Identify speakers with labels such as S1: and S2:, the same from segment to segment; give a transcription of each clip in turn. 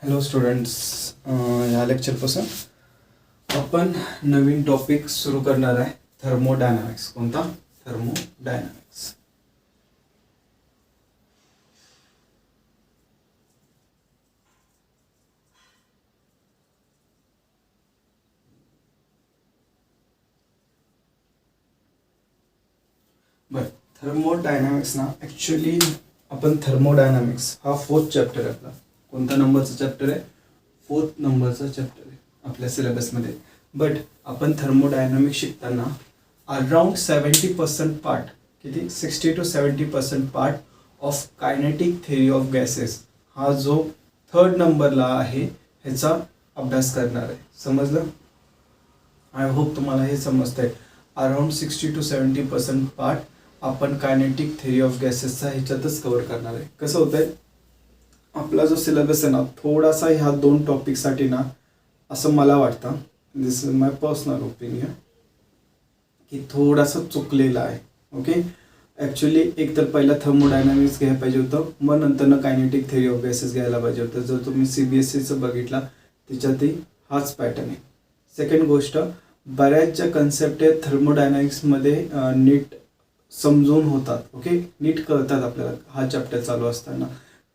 S1: Hello students, या लेक्चरपासून आपण नवीन topic सुरू करणार आहे, थर्मोडायनामिक्स. कोणता? थर्मोडायनामिक्स. बरं, थर्मोडायनामिक्स ना ॲक्च्युली आपण थर्मोडायनामिक्स हा 4th चॅप्टर आहे आपला. कोणता नंबरचा चॅप्टर आहे? 4th नंबरचा चॅप्टर आहे आपल्या सिलेबसमध्ये. बट आपण थर्मोडायनामिक्स शिकताना अराउंड 70% पार्ट, किती 60 to 70% part of kinetic theory of gases हा जो 3rd नंबरला आहे ह्याचा अभ्यास करणार आहे. समजलं? आय होप तुम्हाला हे समजतंय. अराउंड 60 to 70% पार्ट आपण कायनेटिक थेरी ऑफ गॅसेसचा ह्याच्यातच कव्हर करणार आहे. कसं होतंय, आपला जो सिलेबस आहे ना थोडासा ह्या 2 टॉपिकसाठी ना असं मला वाटतं, दिस इज माय पर्सनल ओपिनियन, की थोडासा चुकलेला आहे. ओके, ॲक्च्युली एक तर पहिला थर्मोडायनामिक्स घ्यायला पाहिजे होतं, मग नंतरनं कायनेटिक थेरी ऑफ गॅसेस घ्यायला पाहिजे होतं. जर तुम्ही CBSEचं बघितला त्याच्यातही हाच पॅटर्न आहे. सेकंड गोष्ट, बऱ्याच ज्या कन्सेप्ट आहेत थर्मोडायनामिक्समध्ये नीट समजून होतात. ओके, नीट कळतात आपल्याला हा चॅप्टर चालू असताना.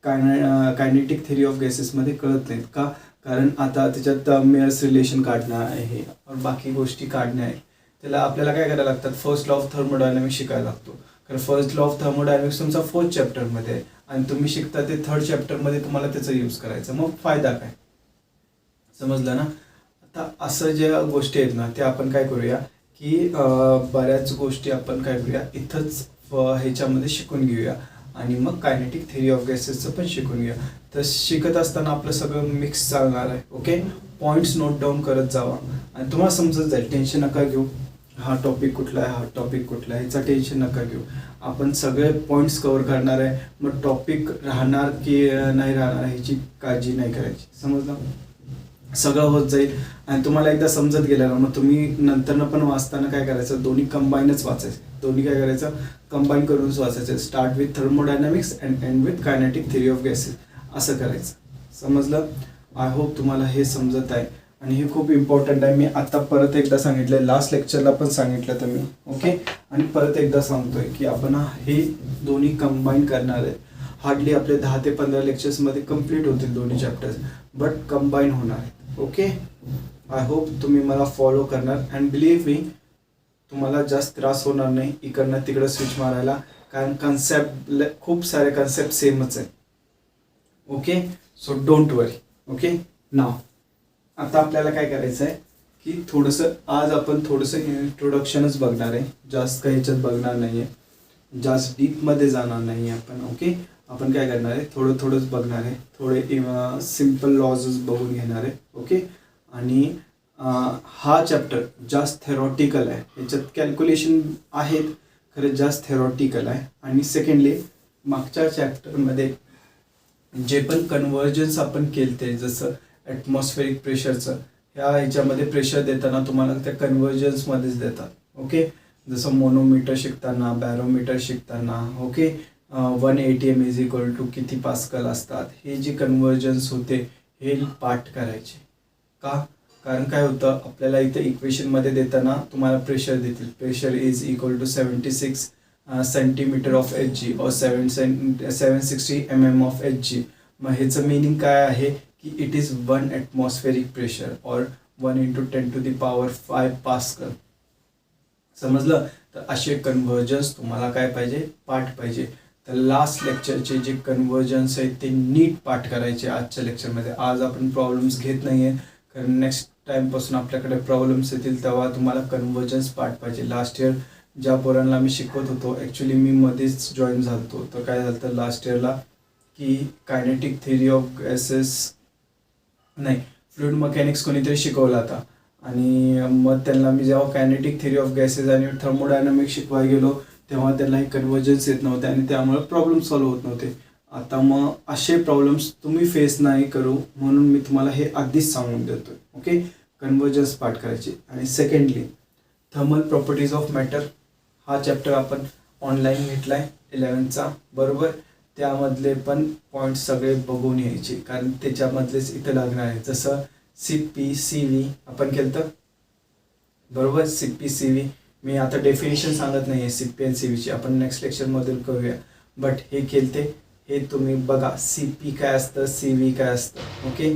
S1: कायनेटिक थेरी ऑफ गॅसेसमध्ये कळत नाहीत का? कारण आता त्याच्यात मेयर्स रिलेशन काढणं आहे और बाकी गोष्टी काढण्या आहे. त्याला आपल्याला काय करायला लागतात, फर्स्ट लॉ ऑफ थर्मोडायनामिक्स शिकायला लागतो. कारण फर्स्ट लॉ ऑफ थर्मोडायनामिक्स तुमचा 4th चॅप्टरमध्ये आहे आणि तुम्ही शिकता ते 3rd चॅप्टरमध्ये तुम्हाला त्याचा यूज करायचा. मग फायदा काय? समजलं ना? आता असं ज्या गोष्टी आहेत ना त्या आपण काय करूया की बऱ्याच गोष्टी आपण काय करूया इथंच ह्याच्यामध्ये शिकून घेऊया आणि मग कायनेटिक थेरी ऑफ गॅसेसचं पण शिकून घेऊया. तर शिकत असताना आपलं सगळं मिक्स चालणार आहे. ओके, पॉईंट्स नोट डाऊन करत जावा आणि तुम्हाला समजत जाईल. टेन्शन नका घेऊ, हा टॉपिक कुठला आहे, हा टॉपिक कुठला आहे, ह्याचा टेन्शन नका घेऊ. आपण सगळे पॉईंट्स कव्हर करणार आहे. मग टॉपिक राहणार की नाही राहणार ह्याची काळजी नाही करायची. समजलं? सगळं होत जाईल आणि तुम्हाला एकदा समजत गेलं ना मग तुम्ही नंतरनं पण वाचताना काय करायचं, दोन्ही कंबाईनच वाचायचं. दोन्ही काय करायचं, कंबाईन करूनच वाचायचं. Start with thermodynamics and end with kinetic theory of gases असं करायचं. समजलं? आय होप तुम्हाला हे समजत आहे आणि हे खूप इम्पॉर्टंट आहे. मी आता परत एकदा सांगितलं, लास्ट लेक्चरला पण सांगितलं तर मी. ओके, आणि परत एकदा सांगतोय की आपण हे दोन्ही कंबाईन करणार आहे. हार्डली आपले 10 ते 15 लेक्चर्समध्ये कंप्लीट होतील दोन्ही चॅप्टर्स, बट कंबाईन होणार आहेत. ओके, आय होप तुम्ही मला फॉलो करणार अँड बिलीव्ह मी, तुम्हाला जास्त त्रास होणार नाही इकडनं तिकडं स्विच मारायला, कारण कन्सेप्ट खूप सारे कन्सेप्ट सेमच आहे. Okay, so don't worry. Okay, नाव आता आपल्याला काय करायचं आहे की थोडंसं आज आपण थोडंसं इंट्रोडक्शनच बघणार आहे. जास्त काही ह्याच्यात बघणार नाही आहे, जास्त डीपमध्ये जाणार नाही आहे आपण. ओके, आपण काय करणार आहे, थोडंच बघणार आहे. थोडे सिम्पल लॉजच बघून घेणार आहे. ओके, आणि हा चॅप्टर जास्त थेरॉटिकल आहे. ह्याच्यात कॅल्क्युलेशन आहेत खरं जास्त थेरॉटिकल आहे. आणि सेकंडली मागच्या चॅप्टरमध्ये जे पण कन्व्हर्जन्स आपण केलते, जसं ॲटमॉस्फेरिक प्रेशरचं, ह्याच्यामध्ये प्रेशर देताना तुम्हाला त्या कन्व्हर्जन्समध्येच देतात. ओके, जसं मोनोमीटर शिकताना, बॅरोमीटर शिकताना. Okay, 1 ATM is equal to किती पास्कल असतात, हे जे कन्व्हर्जन्स होते हे पाठ करायचे. का? कारण काय होतं, आपल्याला इथे इक्वेशनमध्ये देताना तुम्हाला प्रेशर देतील, pressure is equal to 76 centimetre of Hg और 760 mm ऑफ Hg. मग ह्याचं मिनिंग काय आहे की इट इज 1 ॲटमॉस्फेरिक प्रेशर और 1 × 10⁵ पास्कल. समजलं? तर असे कन्व्हर्जन्स तुम्हाला काय पाहिजे, पाठ पाहिजे. तर लास्ट लेक्चरचे जे कन्व्हर्जन्स आहेत ते नीट पाठ करायचे आजच्या लेक्चरमध्ये. आज आपण प्रॉब्लेम्स घेत नाही आहे, कारण नेक्स्ट टाईमपासून आपल्याकडे प्रॉब्लेम्स येतील तेव्हा तुम्हाला कन्व्हर्जन्स पाठ पाहिजे. लास्ट इयर ज्या पोरांना मी शिकवत होतो, ॲक्च्युली मी मध्येच जॉईन झालो होतो, तर काय झालं तर लास्ट इयरला की कायनेटिक थेरी ऑफ गॅसेस नाही, फ्लुइड मेकॅनिक्स कोणीतरी शिकवला होता आणि मग त्यांना मी जेव्हा कायनेटिक थेरी ऑफ गॅसेस आणि थर्मोडायनामिक्स शिकवायला गेलो तेव्हा त्यांना हे कन्व्हर्जन्स येत नव्हते आणि त्यामुळे प्रॉब्लेम सॉल्व्ह होत नव्हते. आता मग असे प्रॉब्लेम्स तुम्ही फेस नाही करू म्हणून मी तुम्हाला हे आधीच सांगून देतोय. ओके, कन्व्हर्जन्स पाठ करायचे. आणि secondly thermal properties of matter हा चॅप्टर आपण ऑनलाईन घेतला आहे 11th चा, बरोबर. त्यामधले पण पॉईंट सगळे बघून यायचे, कारण त्याच्यामधलेच इथं लागणार आहे. जसं CP, CV आपण केलं तर बरोबर. CP, CV मी आता डेफिनेशन सांगत नाही आहे CP आणि CV ची, आपण नेक्स्ट लेक्चरमधून करूया. बट हे केलते, हे तुम्ही बघा. CP काय असतं, CV काय असतं, ओके.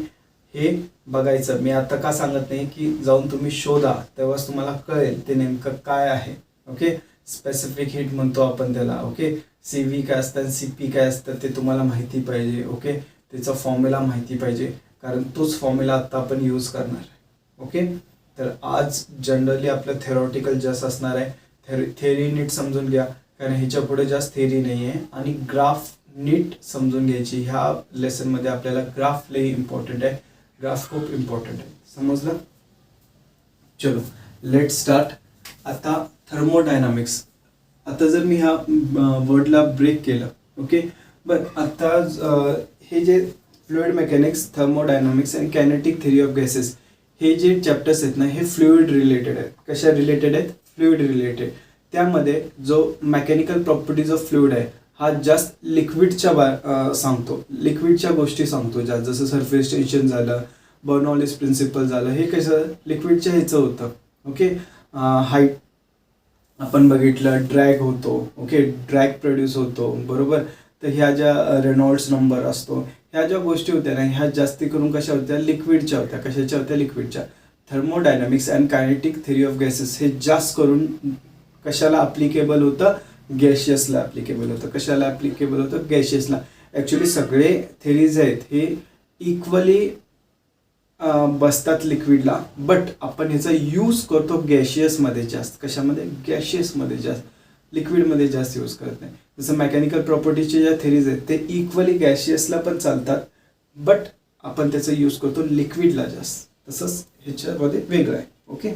S1: हे बघायचं. मी आता का सांगत नाही की जाऊन तुम्ही शोधा, तेव्हाच तुम्हाला कळेल ते नेमकं काय आहे, ओके. स्पेसिफिक हिट म्हणतो आपण त्याला, ओके. CV काय असतं आणि CP काय असतं ते तुम्हाला माहिती पाहिजे, ओके. त्याचा फॉर्म्युला माहिती पाहिजे, कारण तोच फॉर्म्युला आता आपण यूज करणार आहे, ओके. तर आज जनरली आपलं थेरॉटिकल जास्त असणार आहे. थेरी नीट समजून घ्या, कारण ह्याच्या पुढे जास्त थेरी नाही आहे. आणि ग्राफ नीट समजून घ्यायची. ह्या लेसनमध्ये आपल्याला ग्राफ लई इम्पॉर्टंट आहे. ग्राफ खूप इम्पॉर्टंट आहे, समजलं. चलो लेट स्टार्ट. आता थर्मोडायनामिक्स. आता जर मी ह्या वर्डला ब्रेक केलं, ओके. बट आता हे जे फ्लुइड मेकॅनिक्स, थर्मोडायनामिक्स आणि कायनेटिक थेरी ऑफ गॅसेस, हे जे चॅप्टर्स आहेत ना, हे फ्लुइड रिलेटेड आहेत. कशा रिलेटेड आहेत? Fluid related. त्यामध्ये जो मेकॅनिकल प्रॉपर्टीज ऑफ फ्लुइड आहे, हा जास्त लिक्विडच्या सांगतो, लिक्विडच्या गोष्टी सांगतो जास्त. जसं सरफेस टेन्शन झालं, बर्नॉलिस प्रिन्सिपल झालं, हे कसं लिक्विडच्या ह्याचं होतं, ओके. हाईट आपण बघितलं, ड्रॅग होतो, ओके. ड्रॅग प्रोड्यूस होतो, बरोबर. तर ह्या ज्या रेनॉल्ड्स नंबर असतो, ह्या ज्या गोष्टी होत्या ना, ह्या जास्ती करून कशा होत्या? लिक्विडच्या होत्या. कशाच्या होत्या? लिक्विडच्या. Thermodynamics and kinetic theory of gases हे जास्त करून कशाला ॲप्लिकेबल होतं? गॅशियसला ॲप्लिकेबल होतं. कशाला ॲप्लिकेबल होतं? गॅशियसला. ॲक्च्युली सगळे थेरीज आहेत हे इक्वली बसतात लिक्विडला, बट आपण ह्याचा यूज करतो गॅशियसमध्ये जास्त. कशामध्ये? गॅशियसमध्ये जास्त. लिक्विडमध्ये जास्त यूज करत नाही. जसं मेकॅनिकल प्रॉपर्टीचे ज्या थेरीज आहेत ते इक्वली गॅशियसला पण चालतात, बट आपण त्याचा यूज करतो लिक्विडला जास्त. तसंच ह्याच्यामध्ये वेगळं आहे, ओके.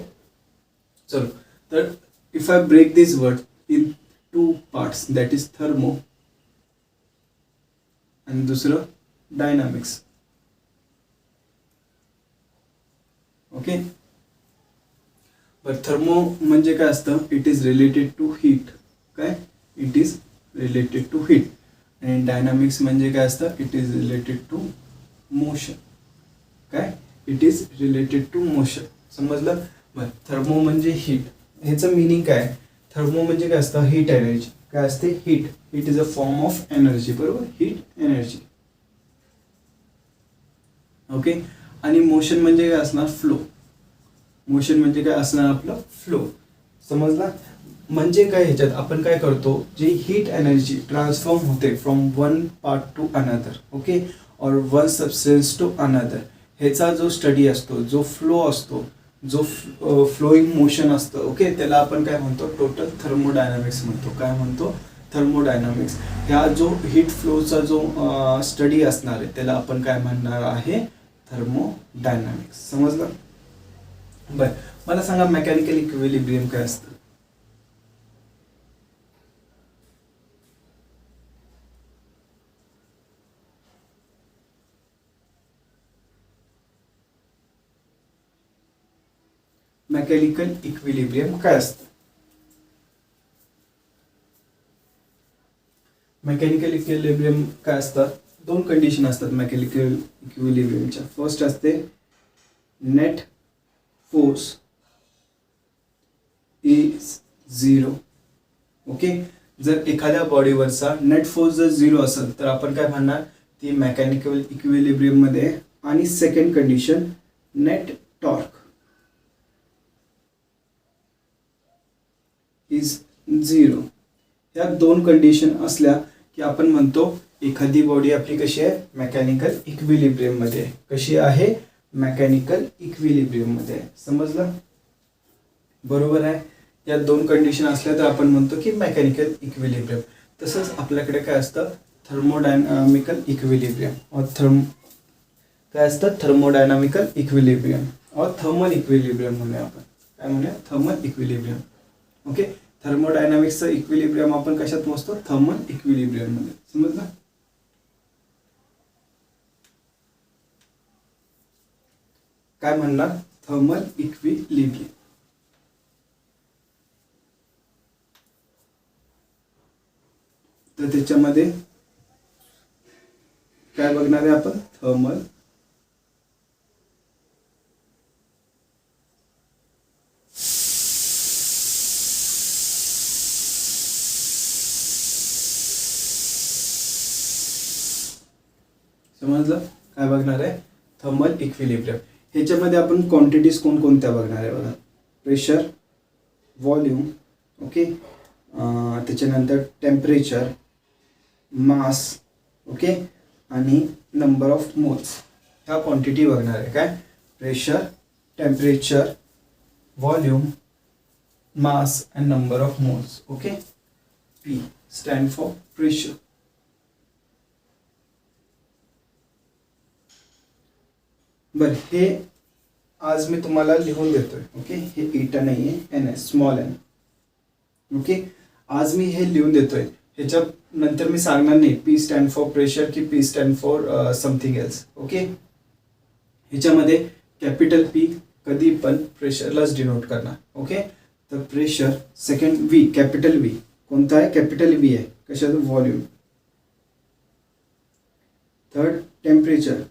S1: चलो, तर if I break this word in 2 parts, that is thermo आणि दुसरं डायनामिक्स, ओके. बट थर्मो म्हणजे काय असतं? It is related to heat. काय? It is related to heat. आणि डायनामिक्स म्हणजे काय असतं? It is related to motion. काय? It is related to motion. समजलं? बरं. थर्मो म्हणजे हीट. ह्याचं मिनिंग काय? थर्मो म्हणजे काय असतं? Heat energy. काय असते? Heat. Heat is a form of energy, बरोबर. Heat energy, okay. आणि मोशन म्हणजे काय असणार? फ्लो. मोशन म्हणजे काय असणार? आपलं फ्लो. समजला? म्हणजे काय? ह्याच्यात आपण काय करतो? जी हीट एनर्जी ट्रान्सफॉर्म होते from one part two another, okay, और वन सबस्टन्स टू अनदर, ह्याचा जो स्टडी असतो, जो फ्लो असतो, जो फ्लोईंग मोशन असतं, ओके, त्याला आपण काय म्हणतो? टोटल थर्मोडायनामिक्स म्हणतो. काय म्हणतो? थर्मोडायनामिक्स. ह्या जो हीट फ्लोचा जो स्टडी असणार आहे त्याला आपण काय म्हणणार आहे? थर्मोडायनामिक्स. समजलं? बरं. मला सांगा, मेकॅनिकल इक्विलिब्रियम काय असतं? मेकॅनिकल इक्विलिब्रियम काय असतं? मेकॅनिकल इक्विलिब्रियम काय असतात? 2 कंडिशन असतात मेकॅनिकल इक्विलिब्रियमच्या. फर्स्ट असते नेट फोर्स इज 0, ओके. जर एखाद्या बॉडीवरचा नेट फोर्स जर 0 असेल तर आपण काय म्हणणार? ती मेकॅनिकल इक्विलिब्रियम मध्ये. आणि second condition, net torque is 0. या 2 कंडिशन असल्या की आपण म्हणतो एखादी बॉडी आपली कशी आहे? मेकॅनिकल इक्विलिब्रियम मध्ये आहे. कशी आहे? मेकॅनिकल इक्विलिब्रियम मध्ये आहे. समजलं? बरोबर आहे. या 2 कंडिशन असल्या तर आपण म्हणतो की मेकॅनिकल इक्विलिब्रियम. तसंच आपल्याकडे काय असतं? Thermodynamical equilibrium. काय असतं? थर्मोडायनामिकल इक्विलिब्रियम और थर्मल इक्विलिब्रियम म्हणूया आपण. काय म्हणूया? Thermal equilibrium, okay. थर्मोडायनामिक्सचं इक्विलिब्रियम आपण कशात मोजतो? थर्मल इक्विलिब्रियम मध्ये. समजलं? काय म्हणणार? Thermal equilibrium. तर त्याच्यामध्ये काय बघणार आहे आपण? थर्मल समजलं? काय बघणार आहे? Thermal equilibrium. ह्याच्यामध्ये आपण क्वांटिटीज कोणकोणत्या बघणार आहे बघा. प्रेशर, व्हॉल्यूम, ओके, त्याच्यानंतर टेम्परेचर, मास, ओके, आणि नंबर ऑफ मोल्स. ह्या क्वांटिटी बघणार आहे. काय? Pressure, temperature, volume, mass and number of moles. Okay. P stand for pressure. बरं, हे आज मी तुम्हाला लिहून देतोय. ओके, हे इटा नाही आहे, एन आहे, स्मॉल एन. ओके, आज मी हे लिहून देतोय. ह्याच्या नंतर मी सांगणार नाही पी स्टँड फॉर प्रेशर की P stand for something else. Okay, ह्याच्यामध्ये कॅपिटल पी कधी पण प्रेशरलाच डिनोट करणार. ओके, तर pressure. Second V, capital V कोणता आहे? कॅपिटल व्ही आहे. कशाचं? व्हॉल्यूम. Third temperature.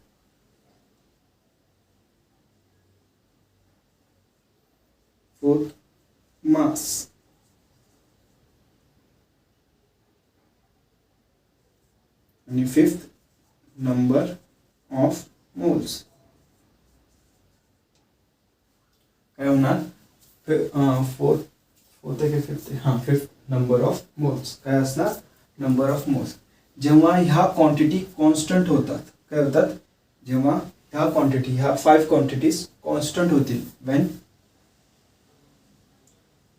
S1: फोर्थ मास. आणि फिफ्थ नंबर ऑफ मोल्स. काय होणार? फोर्थ आहे की फिफ्थ? हां, फिफ्थ नंबर ऑफ मोल्स. काय असणार? Number of moles. जेव्हा ह्या क्वांटिटी कॉन्स्टंट होतात, काय होतात? जेव्हा ह्या क्वांटिटी, ह्या 5 क्वांटिटीज कॉन्स्टंट होतील, Wien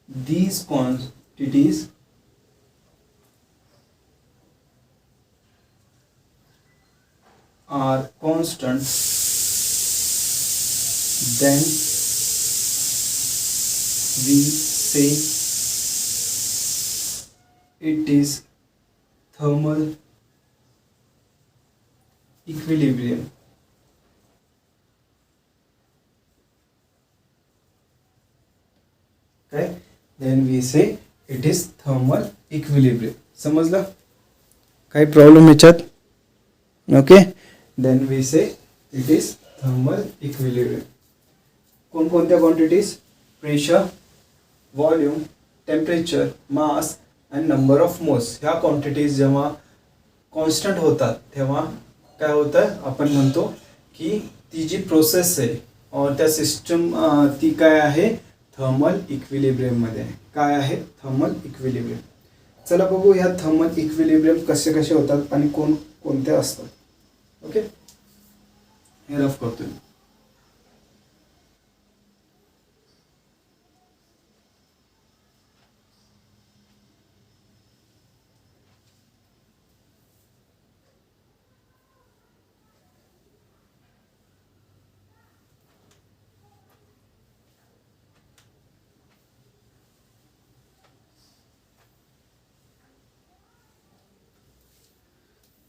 S1: these quantities are constant, then we say it is thermal equilibrium. Okay, then we say it is thermal equilibrium. समजलं? काही प्रॉब्लेम ह्याच्यात? Okay, then we say it is thermal equilibrium. कोणकोणत्या quantities? Pressure, volume, temperature, mass and number of moles. ह्या quantities जेव्हा constant होतात तेव्हा काय होतं? आपण म्हणतो की ती जी प्रोसेस आहे और त्या सिस्टम ती काय आहे? थर्मल इक्विलिब्रियम मध्ये. काय आहे? Thermal equilibrium. चला बघू ह्या थर्मल इक्विलिब्रियम कसे कसे होतात आणि कोणते असतात. ओके, हे रफ करतोय.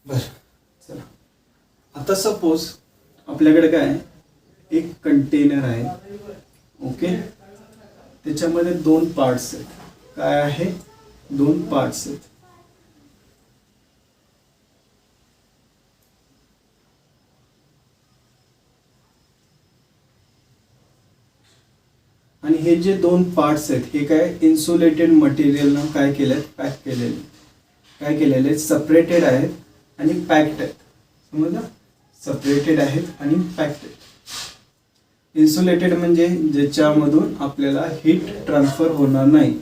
S1: बर, चला. आता सपोज आपल्याकडे काय आहे? एक कंटेनर आहे. ओके, त्याच्यामध्ये 2 पार्ट्स आहेत. काय आहे? 2 पार्ट्स आहेत. आणि हे जे 2 पार्ट्स आहेत हे काय? इन्सुलेटेड मटेरियलनं काय केलंय? पॅक केलेले. काय केलेले? सेपरेटेड आहेत आणि पॅक्ड आहेत. समजलं? सेपरेटेड आहेत आणि पॅक्ड आहेत. इन्सुलेटेड म्हणजे ज्याच्यामधून आपल्याला हीट ट्रान्सफर होणार नाही.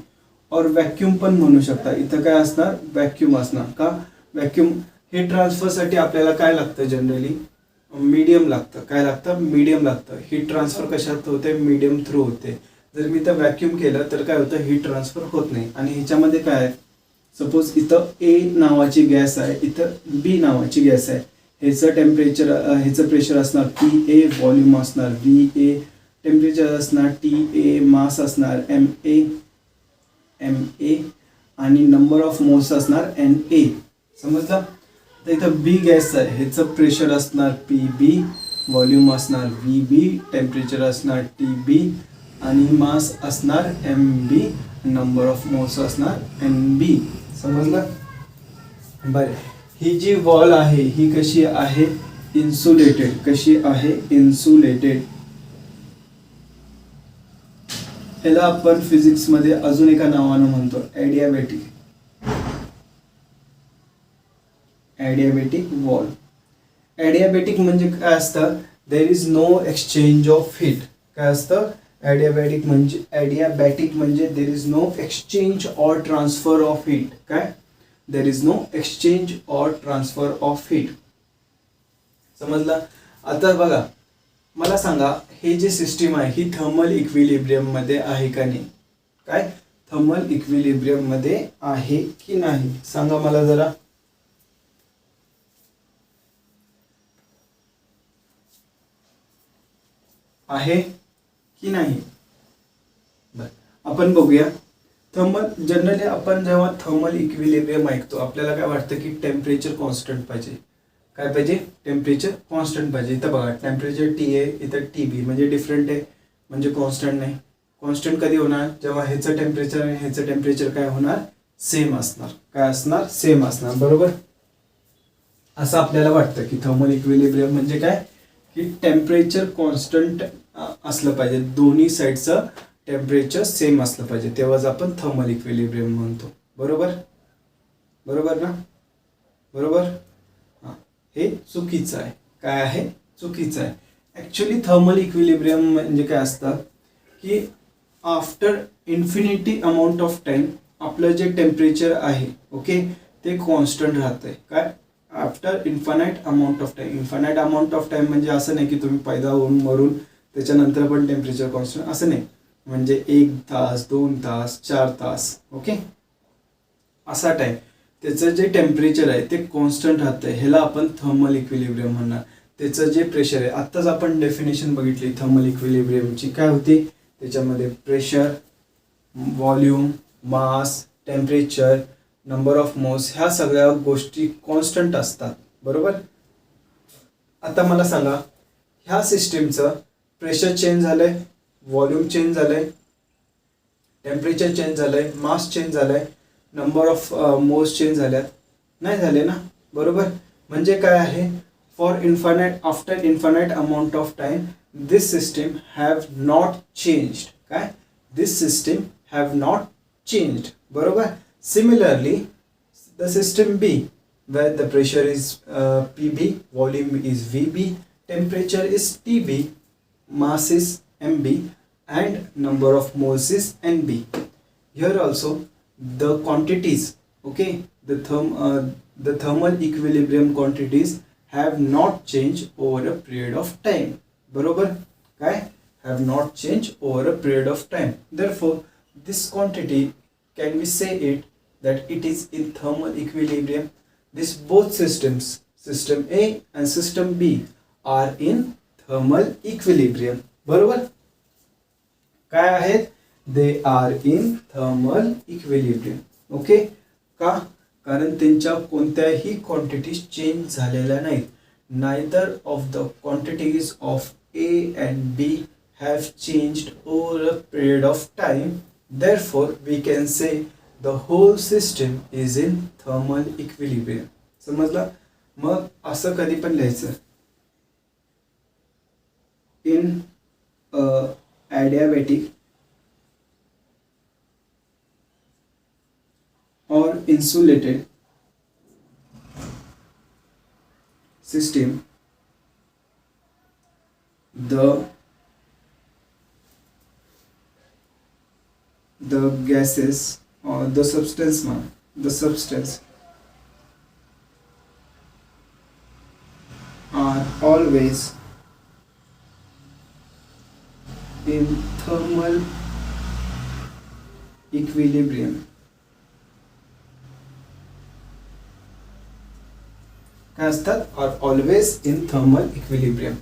S1: और व्हॅक्यूम पण म्हणू शकता. इथं काय असणार? व्हॅक्यूम असणार. का? व्हॅक्यूम हीट ट्रान्सफरसाठी आपल्याला काय लागतं? जनरली मीडियम लागतं. काय लागतं? मीडियम लागतं. हीट ट्रान्सफर कशात होते? मीडियम थ्रू होते. जर मी इथं व्हॅक्यूम केलं तर काय होतं? हीट ट्रान्सफर होत नाही. आणि ह्याच्यामध्ये काय आहे? सपोज इथं ए नावाची गॅस आहे, इथं बी नावाची गॅस आहे. ह्याचं टेम्परेचर, ह्याचं प्रेशर असणार टी ए, व्हॉल्यूम असणार व्ही ए, टेम्परेचर असणार टी ए, मास असणार एम ए आणि नंबर ऑफ मोल्स असणार एन ए. समजलं? तर इथं बी गॅस आहे, ह्याचं प्रेशर असणार पी बी, व्हॉल्यूम असणार व्ही बी, टेम्परेचर असणार टी बी आणि मास असणार M B, number of moles असणार एन बी. समजलं? बरं, ही जी वॉल आहे ही कशी आहे, इन्सुलेटेड. कशी आहे, इन्सुलेटेड. ह्याला आपण फिजिक्स मध्ये अजून एका नावानं म्हणतो ॲडियाबॅटिक. Adiabatic wall. ॲडियाबॅटिक म्हणजे काय असतं, there is no exchange of heat. काय असतं, ॲडियाबॅटिक म्हणजे there is no exchange or transfer of heat. काय, there is no exchange or transfer of heat. समजलं. आता बघा, मला सांगा, हे जे सिस्टीम आहे ही थर्मल इक्विलिब्रियम मध्ये आहे का नाही. काय, थर्मल इक्विलिब्रियम मध्ये आहे की नाही, सांगा मला जरा. आहे की नाही. आपण बघूया. जनरली आपण जेव्हा थर्मल इक्विलिब्रियम ऐकतो आपल्याला काय वाटतं की टेम्परेचर कॉन्स्टंट पाहिजे. काय पाहिजे, टेम्परेचर कॉन्स्टंट पाहिजे. इथं बघा, टेम्परेचर टी आहे, इथं टी बी म्हणजे डिफरंट आहे, म्हणजे कॉन्स्टंट नाही. कॉन्स्टंट कधी होणार, जेव्हा ह्याचं टेम्परेचर आणि ह्याचं टेम्परेचर काय होणार, सेम असणार. काय असणार, सेम असणार. बरोबर. असं आपल्याला वाटतं की थर्मल इक्विलिब्रियम म्हणजे काय, की टेम्परेचर कॉन्स्टंट असलं पाहिजे, दोन्ही साईडचं टेम्परेचर सेम असलं पाहिजे, तेव्हाच आपण थर्मल इक्विलिब्रियम म्हणतो. बरोबर, बरोबर ना, बरोबर. हां, हे चुकीचं आहे. काय आहे, चुकीचं आहे. ॲक्च्युली थर्मल इक्विलिब्रियम म्हणजे काय असतं की after infinity amount of time आपलं जे टेम्परेचर आहे, ओके, ते कॉन्स्टंट राहतंय. काय, after infinite amount of time. Infinite amount of time म्हणजे असं नाही की तुम्ही पैदा होऊन मरून त्याच्यानंतर पण टेम्परेचर कॉन्स्टंट, असं नाही. म्हणजे 1 तास, 2 तास, 4 तास, ओके, असा टाईम त्याचं जे टेम्परेचर आहे ते कॉन्स्टंट राहतंय, ह्याला आपण थर्मल इक्विलिब्रियम म्हणणार. त्याचं जे प्रेशर आहे, आत्ताच आपण डेफिनेशन बघितली थर्मल इक्विलिब्रियमची, काय होती, त्याच्यामध्ये pressure, volume, mass, temperature, number of moles, ह्या सगळ्या गोष्टी कॉन्स्टंट असतात. बरोबर. आता मला सांगा, ह्या सिस्टीमचं प्रेशर चेंज झालंय, व्हॉल्यूम चेंज झालंय, टेम्परेचर चेंज झालंय, मास चेंज झालंय, नंबर ऑफ मोल्स चेंज झाल्यात, नाही झाले ना. बरोबर. म्हणजे काय आहे, for infinite, after infinite amount of time this system have not changed. काय, this system have not changed. बरोबर. Similarly the system B, where the pressure is PB, volume is VB, temperature is TB, mass is MB, and number of moles is NB. Here also the quantities, okay, the thermal equilibrium quantities have not changed over a period of time. बरोबर. काय, have not changed over a period of time. Therefore, this quantity, can we say it that it is in thermal equilibrium? These both systems, system A and system B, are in thermal equilibrium. बरोबर. काय आहेत, they are in thermal equilibrium. Okay. का, कारण त्यांच्या कोणत्याही quantities change झालेल्या नाहीत. Neither of the quantities of A and B have changed over a period of time. Therefore, we can say the whole system is in thermal equilibrium. समजलं. मग असं कधी पण लिहायचं, in adiabatic or insulated system, the gases or the substance are always in thermal equilibrium. काय असतात, are always in thermal equilibrium.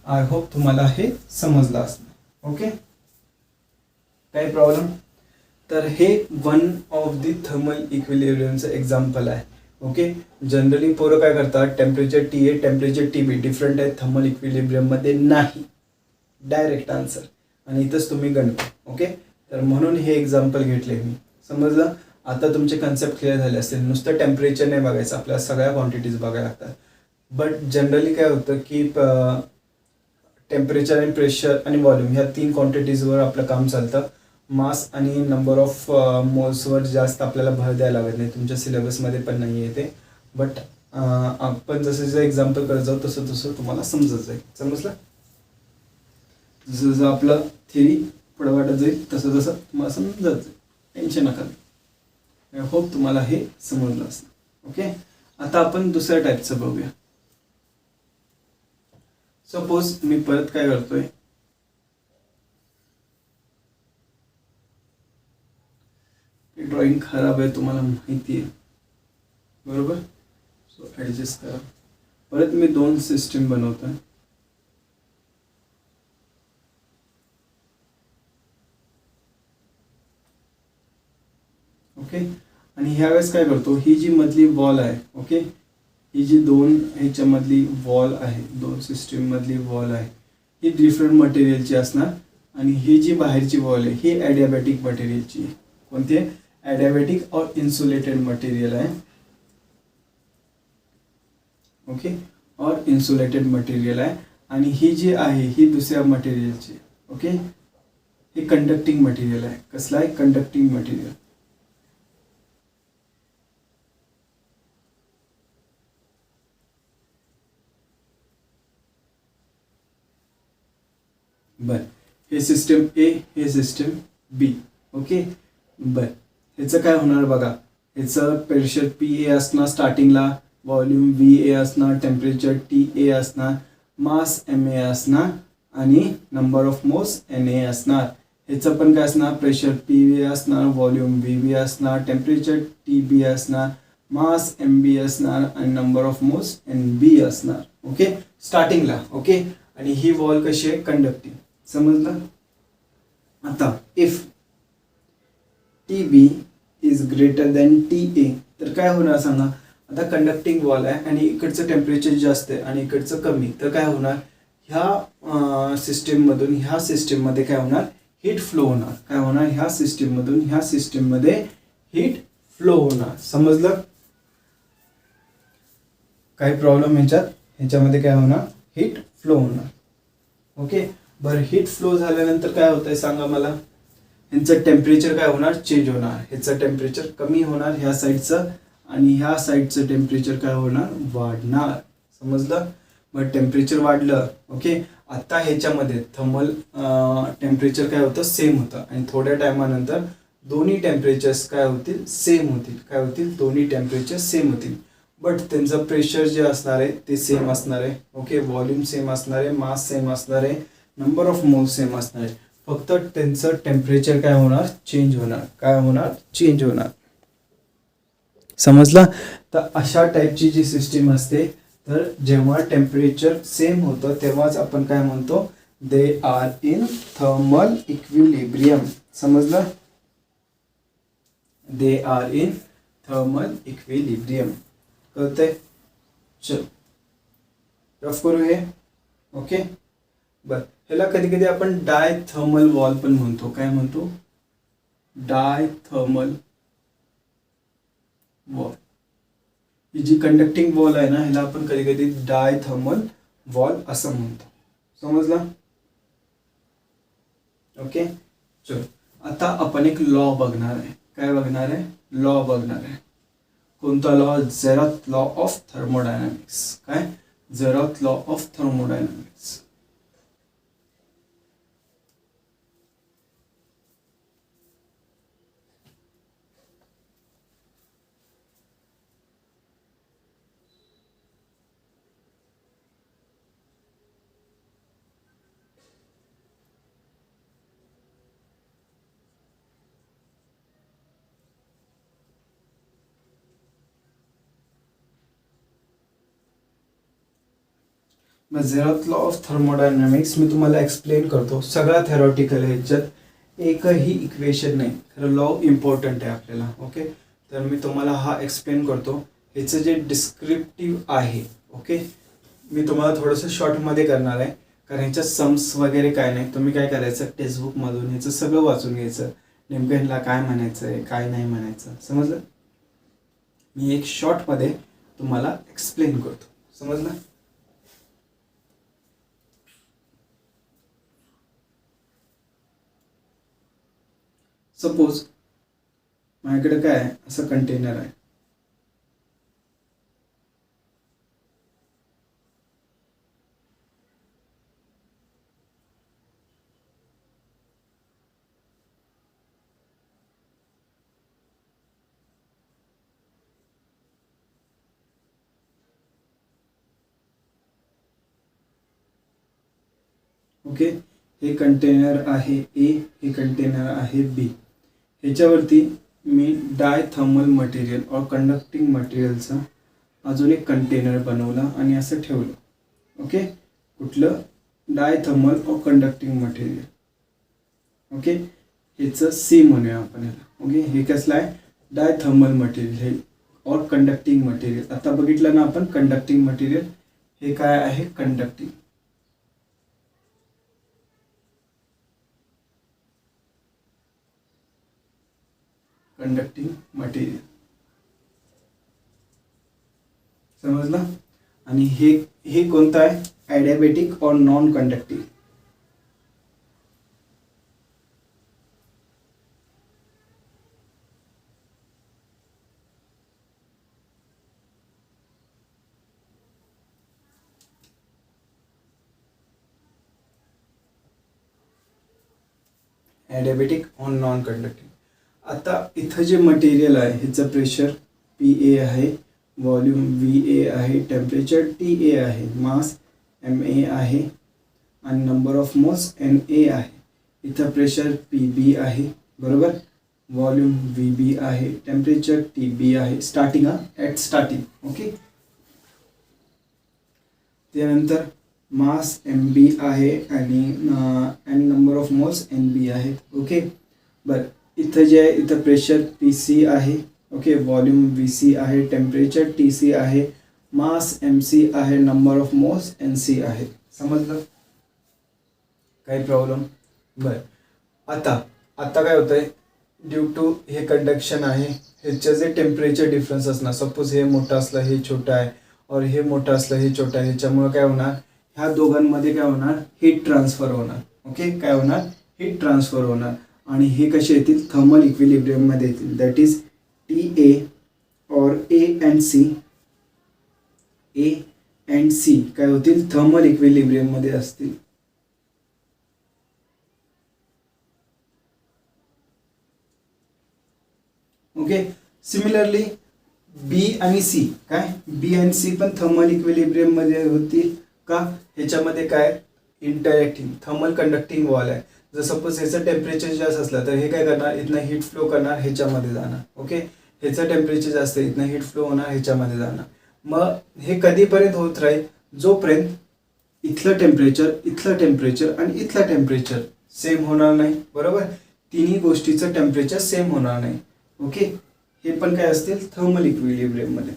S1: I hope तुम्हाला हे समजलं असणार. ओके. काही प्रॉब्लेम. तर हे वन ऑफ द थर्मल इक्विलिब्रियमचं एक्झाम्पल आहे. ओके. जनरली पोरं काय करतात, टेम्परेचर टी आहे, टेम्परेचर टी बी डिफरंट आहे, थर्मल इक्विलिब्रियम मध्ये नाही. Direct answer. आणि इथंच तुम्ही गणता. ओके. तर म्हणून हे एक्झाम्पल घेतले मी. समजलं. आता तुमचे कन्सेप्ट क्लिअर झाले असतील. नुसतं टेम्परेचर नाही बघायचं, आपल्याला सगळ्या क्वांटिटीज बघायला लागतात. बट जनरली काय होतं की टेम्परेचर आणि प्रेशर आणि व्हॉल्यूम ह्या 3 क्वांटिटीजवर आपलं काम चालतं. मास आणि नंबर ऑफ मोल्सवर जास्त आपल्याला भर द्यायला लागत नाही, तुमच्या सिलेबसमध्ये पण नाही आहे ते. बट आपण जसं जसं एक्झाम्पल करत जाऊ तसं तसं तुम्हाला समजत जाईल. समजलं? जसं जसं आपलं थिअरी पुढं वाटत जाईल तसं तसं तुम्हाला समजत जाईल. टेन्शन नका. आय होप तुम्हाला हे समजलं असतं. ओके, आता आपण दुसऱ्या टाईपचं बघूया. सपोज मी परत काय करतोय, ड्रॉइंग खराब आहे तुम्हाला माहिती आहे, बरोबर. सो ॲडजस्ट करा. परत मी 2 सिस्टीम बनवतोय. ओके, आणि ह्यावेळेस काय करतो, ही जी मधली वॉल आहे, ओके, ही जी 2 ह्याच्यामधली वॉल आहे, 2 सिस्टीम मधली वॉल आहे, ही डिफरंट मटेरियलची असणार. आणि ही जी बाहेरची वॉल आहे ही ॲडियाबॅटिक मटेरियलची आहे. कोणती आहे? ॲडियाबॅटिक और इन्सुलेटेड मटेरियल आहे. ओके, और इन्सुलेटेड मटेरियल आहे. आणि ही जी आहे ही दुसऱ्या मटेरियलची. ओके, हे कंडक्टिंग मटेरियल आहे. कसलं आहे? Conducting material. बर, हे सिस्टम ए, हे सिस्टम बी. ओके, बर, ह्याचं काय होणार बघा. ह्याचं प्रेशर पी ए असणार स्टार्टिंगला, व्हॉल्यूम व्ही ए असणार, टेम्परेचर टी ए असणार, मास एम ए असणार आणि number of moles N A असणार. ह्याचं पण काय असणार? प्रेशर पी व्ही असणार, व्हॉल्यूम व्ही व्ही असणार, टेम्परेचर टी बी असणार, मास एम बी असणार आणि number of moles N B असणार. ओके, स्टार्टिंगला. ओके, आणि ही वॉल कशी आहे? कंडक्टिंग. समजलं? आता if T B is greater than T A तर काय होणार सांगा. आता कंडक्टिंग वॉल आहे आणि इकडचं टेम्परेचर जास्त आहे आणि इकडचं कमी, तर काय होणार? ह्या सिस्टीममधून ह्या सिस्टीममध्ये काय होणार? हीट फ्लो होणार. काय होणार? ह्या सिस्टीममधून ह्या सिस्टीममध्ये हीट फ्लो होणार. समजलं? काही प्रॉब्लेम ह्याच्यामध्ये काय होणार? हीट फ्लो होणार. ओके, बरं, हीट फ्लो झाल्यानंतर काय होतंय सांगा मला. ह्यांचं टेम्परेचर काय होणार? चेंज होणार. ह्याचं टेम्परेचर कमी होणार ह्या साईडचं आणि ह्या साईडचं टेम्परेचर काय होणार? वाढणार. समजलं? मग टेम्परेचर वाढलं. ओके, आता ह्याच्यामध्ये थर्मल टेम्परेचर काय होतं? सेम होतं. आणि थोड्या टायमानंतर दोन्ही टेम्परेचर्स काय होतील? सेम होतील. काय होतील? दोन्ही टेम्परेचर सेम होतील. बट त्यांचं प्रेशर जे असणार आहे ते सेम असणार आहे. ओके, व्हॉल्यूम सेम असणार आहे, मास सेम असणार आहे, नंबर ऑफ मोल्स सेम असणार आहे. फक्त त्यांचं टेम्परेचर काय होणार? चेंज होणार. काय होणार? चेंज होणार. समजलं? तर अशा टाईपची जी सिस्टीम असते, तर जेव्हा टेम्परेचर सेम होतं तेव्हाच आपण काय म्हणतो? They are in thermal equilibrium. समजलं? They are in thermal equilibrium. कळतंय? चल रफ करू हे. ओके, बर, ह्याला कधी कधी आपण डाय थर्मल वॉल पण म्हणतो. काय म्हणतो? डाय थर्मल वॉल. ही जी कंडक्टिंग वॉल आहे ना ह्याला आपण कधी कधी डाय थर्मल वॉल असं म्हणतो. समजलं? ओके, चल आता आपण एक लॉ बघणार आहे. काय बघणार आहे? लॉ बघणार आहे. कोणता law? Zeroth law of thermodynamics. काय? Zeroth law of thermodynamics. मग झेरॉथ लॉ ऑफ थर्मोडायनामिक्स मी तुम्हाला एक्सप्लेन करतो. सगळा थेरॉटिकल आहे, ह्याच्यात एकही इक्वेशन नाही. खरं लॉ इम्पॉर्टंट आहे आपल्याला. ओके, तर मी तुम्हाला हा एक्सप्लेन करतो. ह्याचं जे डिस्क्रिप्टिव्ह आहे, ओके, मी तुम्हाला थोडंसं शॉर्टमध्ये करणार आहे कारण ह्याच्यात सम्स वगैरे काय नाही. तुम्ही काय करायचं? टेक्स्टबुकमधून ह्याचं सगळं वाचून घ्यायचं. नेमकं ह्याला काय म्हणायचं आहे, काय नाही म्हणायचं. समजलं? मी एक शॉर्टमध्ये तुम्हाला एक्सप्लेन करतो. समजलं? सपोज माझ्याकडे काय आहे, असं कंटेनर आहे. ओके, हे कंटेनर आहे ए, हे कंटेनर आहे बी. ह्याच्यावरती मी डायथर्मल मटेरियल और कंडक्टिंग मटेरियलचा अजून एक कंटेनर बनवला आणि असं ठेवलं. ओके, कुठलं? डायथर्मल और कंडक्टिंग मटेरियल. ओके, ह्याचं सी म्हणूया आपण ह्याला. ओके, हे कसलं आहे? डायथर्मल मटेरियल हे और कंडक्टिंग मटेरियल. आता बघितलं ना आपण कंडक्टिंग मटेरियल, हे काय आहे? कंडक्टिंग. Conducting material. समजलं? आणि हे कोणतं आहे? ॲडियाबॅटिक और नॉन कंडक्टिंग. ॲडियाबॅटिक और नॉन कंडक्टिंग. आता इथं जे मटेरियल आहे ह्याचं प्रेशर PA आहे, व्हॉल्यूम VA आहे, टेम्परेचर TA आहे, मास MA आहे आणि नंबर ऑफ मोल्स NA आहे. इथं प्रेशर PB आहे, बरोबर. व्हॉल्यूम VB आहे, टेम्परेचर TB आहे. Starting at starting. ओके, त्यानंतर मास MB आहे आणि नंबर ऑफ मोल्स NB आहेत. ओके, बरं. इथं जे आहे इथं प्रेशर PC आहे. ओके, व्हॉल्यूम VC आहे, टेम्परेचर TC आहे, मास MC आहे, नंबर ऑफ मोल्स NC आहे. समजलं? काही प्रॉब्लेम? बरं. आता काय होतंय? ड्यू टू हे कंडक्शन आहे, ह्याचं जे टेम्परेचर डिफरन्स असणार, सपोज हे मोठं असलं हे छोटं आहे और हे मोठं असलं हे छोटं आहे, ह्याच्यामुळे काय होणार? ह्या दोघांमध्ये काय होणार? हीट ट्रान्सफर होणार. ओके, काय होणार? हीट ट्रान्सफर होणार. आणि हे कसे येतील? थर्मल इक्विलिब्रियममध्ये येतील. दॅट इज TA और A अँड C काय होतील? थर्मल इक्विलिब्रियममध्ये असतील. ओके, सिमिलरली B आणि C काय? B आणि C पण थर्मल इक्विलिब्रियममध्ये होतील का? ह्याच्यामध्ये काय? इंटरॅक्टिंग थर्मल कंडक्टिंग वॉल आहे. जर सपोज ह्याचं टेम्परेचर जास्त असलं तर हे काय करणार? इथनं हीट फ्लो करणार, ह्याच्यामध्ये जाणार. ओके, ह्याचं टेम्परेचर जास्त आहे, इथनं हीट फ्लो होणार, ह्याच्यामध्ये जाणार. मग हे कधीपर्यंत होत राहील? जोपर्यंत इथलं टेम्परेचर आणि इथलं टेम्परेचर सेम होणार नाही, बरोबर. तिन्ही गोष्टीचं टेम्परेचर सेम होणार नाही. ओके, हे पण काय असतील? थर्मल इक्विलिब्रियममध्ये.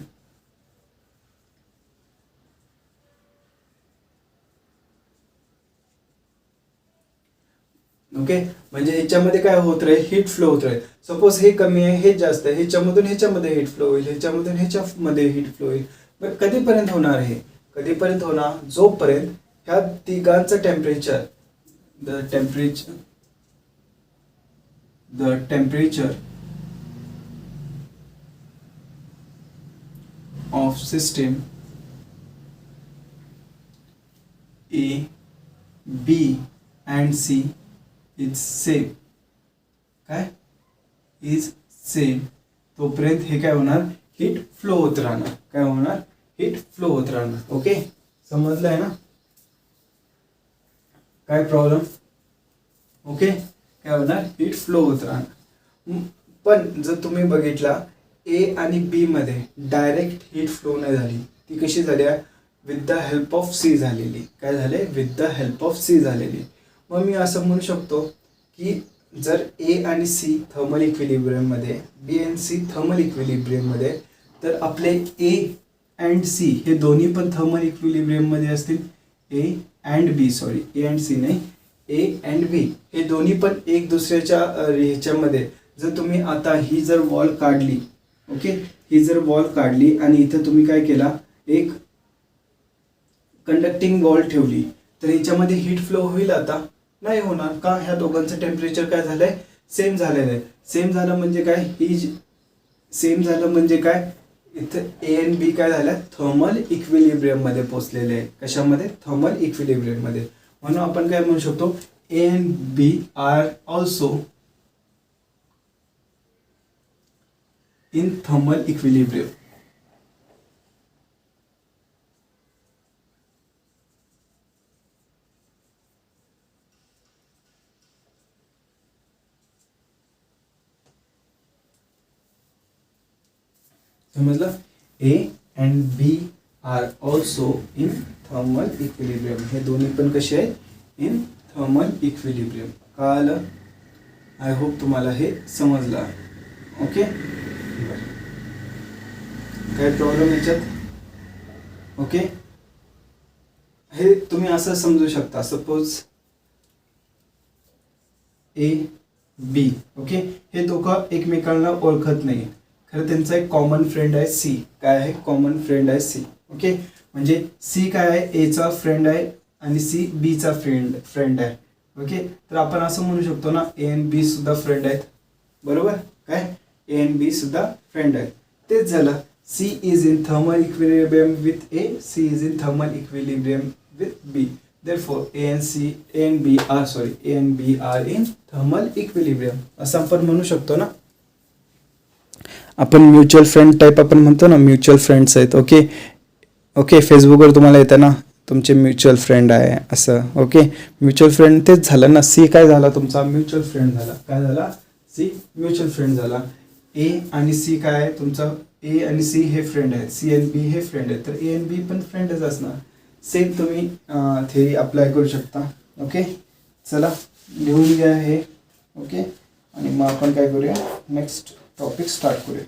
S1: ओके, म्हणजे ह्याच्यामध्ये काय होत राहील? हीट फ्लो होत राहील. सपोज हे कमी आहे, हे जास्त आहे, ह्याच्यामधून ह्याच्यामध्ये हीट फ्लो होईल, ह्याच्यामधून ह्याच्यामध्ये हीट फ्लो होईल. पण कधीपर्यंत होणार? हे कधीपर्यंत होणार? जोपर्यंत ह्या तिघांचं temperature the temperature of system A, B and C is same. काय? Is same. तोपर्यंत हे काय होणार? हीट फ्लो होत राहणार. काय होणार? हीट फ्लो होत राहणार. ओके, समजलं आहे ना? काय प्रॉब्लेम? ओके, काय होणार? हीट फ्लो होत राहणार. पण जर तुम्ही बघितला A आणि B मध्ये डायरेक्ट हीट फ्लो नाही झाली, ती कशी झाली? With the help of C झालेली. काय झाले? With the help of C झालेली. मग मी असं म्हणू शकतो की जर A आणि C थर्मल इक्विलिब्रियममध्ये, B आणि C थर्मल इक्विलिब्रियममध्ये, तर आपले A अँड C हे दोन्ही पण थर्मल इक्विलिब्रियममध्ये असतील. A अँड C नाही, ए अँड बी हे दोन्ही पण एक दुसऱ्याच्या ह्याच्यामध्ये, जर तुम्ही आता ही जर वॉल काढली, ओके, ही जर वॉल काढली आणि इथं तुम्ही काय केला, एक कंडक्टिंग वॉल ठेवली, तर याच्यामध्ये हीट फ्लो होईल? आता नाही होणार. का? ह्या दोघांचं टेम्परेचर काय झालंय? सेम झालेलं आहे. सेम झालं म्हणजे काय? सेम झालं म्हणजे काय? इथं ए अँड बी काय झालं? थर्मल इक्विलिब्रियम मध्ये पोहोचलेले आहे. कशामध्ये? थर्मल इक्विलिब्रियम मध्ये. म्हणून आपण काय म्हणू शकतो? A and B are also in thermal equilibrium. समजलं? A and B are also in thermal equilibrium. हे दोन्ही पण कसे आहेत? In thermal equilibrium. कळालं? आय होप तुम्हाला हे समजलं. ओके, काय प्रॉब्लेम याच्यात? ओके, हे तुम्ही असं समजू शकता. सपोज ए बी, ओके, हे दोघं एकमेकांना ओळखत नाही, खरं त्यांचा एक कॉमन फ्रेंड आहे सी. काय आहे? कॉमन फ्रेंड आहे सी. ओके, म्हणजे सी काय आहे? एचा फ्रेंड आहे आणि सी बीचा फ्रेंड आहे. ओके, तर आपण असं म्हणू शकतो ना, ए अँड बी सुद्धा फ्रेंड आहेत. बरोबर? काय? ए अँड बी सुद्धा फ्रेंड आहेत. तेच झालं. C is in thermal equilibrium with A, C is in thermal equilibrium with B. Therefore, A and B are in thermal equilibrium. असं आपण म्हणू शकतो ना. आपण म्युच्युअल फ्रेंड टाईप आपण म्हणतो ना, म्युच्युअल फ्रेंड्स आहेत. ओके ओके, फेसबुकवर तुम्हाला येतं ना, तुमचे म्युच्युअल फ्रेंड आहे असं. ओके, म्युच्युअल फ्रेंड तेच झालं ना. सी काय झाला? तुमचा म्युच्युअल फ्रेंड झाला. काय झाला? सी म्युच्युअल फ्रेंड झाला. ए आणि सी काय आहे? तुमचा ए आणि सी हे फ्रेंड आहेत, सी अँड बी हे फ्रेंड आहेत, तर ए अँड बी पण फ्रेंडच असणार. सेम तुम्ही थेरी अप्लाय करू शकता. ओके, चला लिहून घ्या हे. ओके, आणि मग आपण काय करूया? नेक्स्ट टॉपिक स्टार्ट करूया.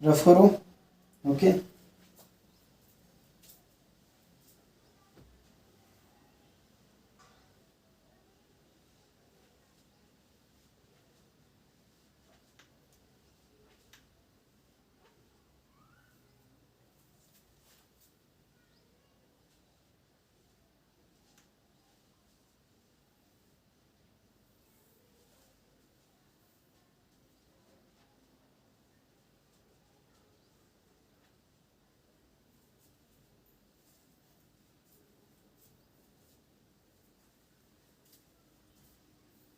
S1: रफ करो. ओके,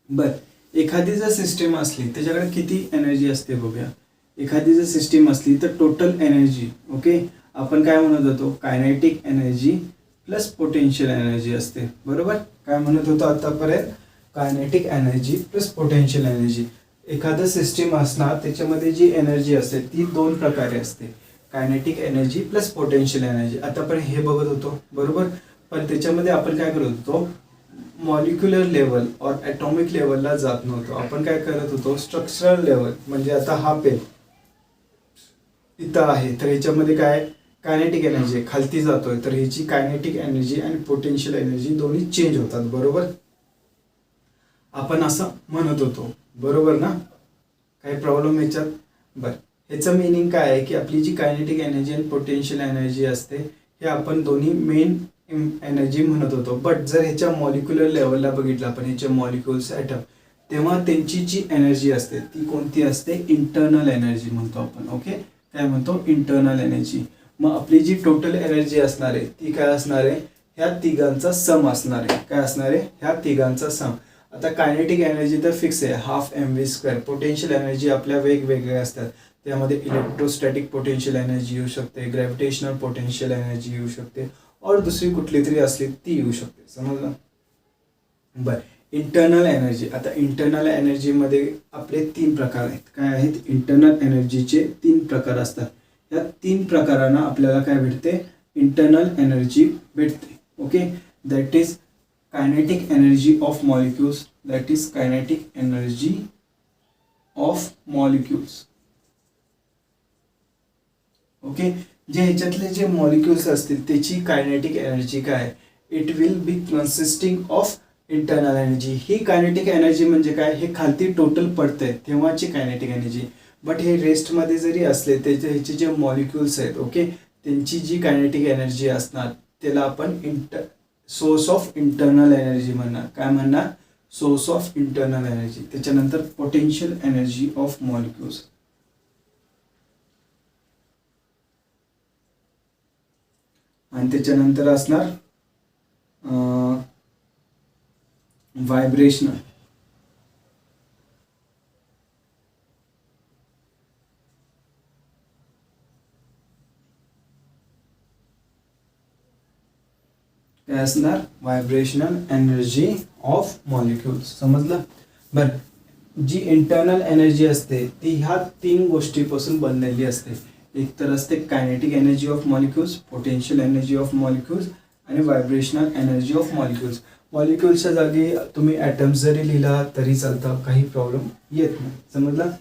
S1: बर, एखादी जर सिस्टीम असली त्याच्याकडे किती एनर्जी असते बघूया. एखादी जर सिस्टीम असली तर टोटल एनर्जी, ओके, आपण काय म्हणत होतो? Kinetic energy plus potential energy असते. बरोबर? काय म्हणत होतो आतापर्यंत? Kinetic energy plus potential energy. एखादं सिस्टीम असणार त्याच्यामध्ये जी एनर्जी असते ती दोन प्रकारे असते, kinetic energy plus potential energy. आतापर्यंत हे बघत होतो. बरोबर? पण त्याच्यामध्ये आपण काय करत होतो? मॉलिक्युलर लेवल और ॲटॉमिक लेवलला जात नव्हतो. आपण काय करत होतो? Structural level. म्हणजे आता हा पेन इथं आहे, तर ह्याच्यामध्ये काय कायनेटिक एनर्जी खालती जातोय, तर ह्याची कायनेटिक एनर्जी आणि पोटेन्शियल एनर्जी दोन्ही चेंज होतात. बरोबर? आपण असं म्हणत होतो. बरोबर ना? काही प्रॉब्लेम ह्याच्यात? बरं, ह्याचं मिनिंग काय आहे की आपली जी कायनेटिक एनर्जी आणि पोटेन्शियल एनर्जी असते हे आपण दोन्ही मेन एनर्जी म्हणत होतो. बट जर ह्याच्या मॉलिक्युलर लेवलला बघितलं आपण, ह्याचे मॉलिक्युल्स ॲटम, तेव्हा त्यांची जी एनर्जी असते ती कोणती असते? इंटरनल एनर्जी म्हणतो आपण. ओके, काय म्हणतो? Internal energy. मग आपली जी टोटल एनर्जी असणार आहे ती काय असणार आहे? ह्या तिघांचा सम असणार आहे. काय असणार आहे? ह्या तिघांचा सम. आता कायनेटिक एनर्जी तर फिक्स आहे, हाफ mv². पोटेन्शियल एनर्जी आपल्या वेगवेगळ्या असतात. त्यामध्ये इलेक्ट्रोस्टॅटिक पोटेन्शियल एनर्जी येऊ शकते, ग्रॅव्हिटेशनल पोटेन्शियल एनर्जी येऊ शकते, और दुसरी कुठली तरी असली ती येऊ शकते. समजलं? बरं, इंटरनल एनर्जी. आता इंटरनल एनर्जीमध्ये आपले 3 प्रकार आहेत. काय आहेत? इंटरनल एनर्जीचे 3 प्रकार असतात. या 3 प्रकारांना आपल्याला काय भेटते? इंटरनल एनर्जी भेटते. Okay, that is kinetic energy of molecules, that is kinetic energy of molecules. Okay, जे ह्याच्यातले जे मॉलिक्यूल्स असतील त्याची कायनेटिक एनर्जी काय, it will be consisting of internal energy. He kinetic energy म्हणजे काय, हे खालती टोटल पडतंय तेव्हाची कायनेटिक एनर्जी. बट हे रेस्टमध्ये जरी असले त्याचे ह्याचे जे मॉलिक्यूल्स आहेत, ओके, त्यांची जी कायनेटिक एनर्जी असणार त्याला आपण सोर्स ऑफ इंटरनल एनर्जी म्हणणार. काय म्हणणार, सोर्स ऑफ इंटरनल एनर्जी. त्याच्यानंतर पोटेन्शियल एनर्जी ऑफ मॉलिक्यूल्स. आणि त्याच्यानंतर असणार व्हायब्रेशनल. काय असणार, व्हायब्रेशनल एनर्जी ऑफ मॉलिक्यूल्स. समजलं. बरं, जी इंटरनल एनर्जी असते ती ह्या 3 गोष्टीपासून बनलेली असते. एक तर असते kinetic energy of molecules, potential energy of molecules आणि व्हायब्रेशनल एनर्जी ऑफ मॉलिक्यूल्स. मॉलिक्यूल्सच्या जागी तुम्ही ॲटम्स जरी लिहिला तरी चालतं, काही प्रॉब्लेम येत नाही. समजलं.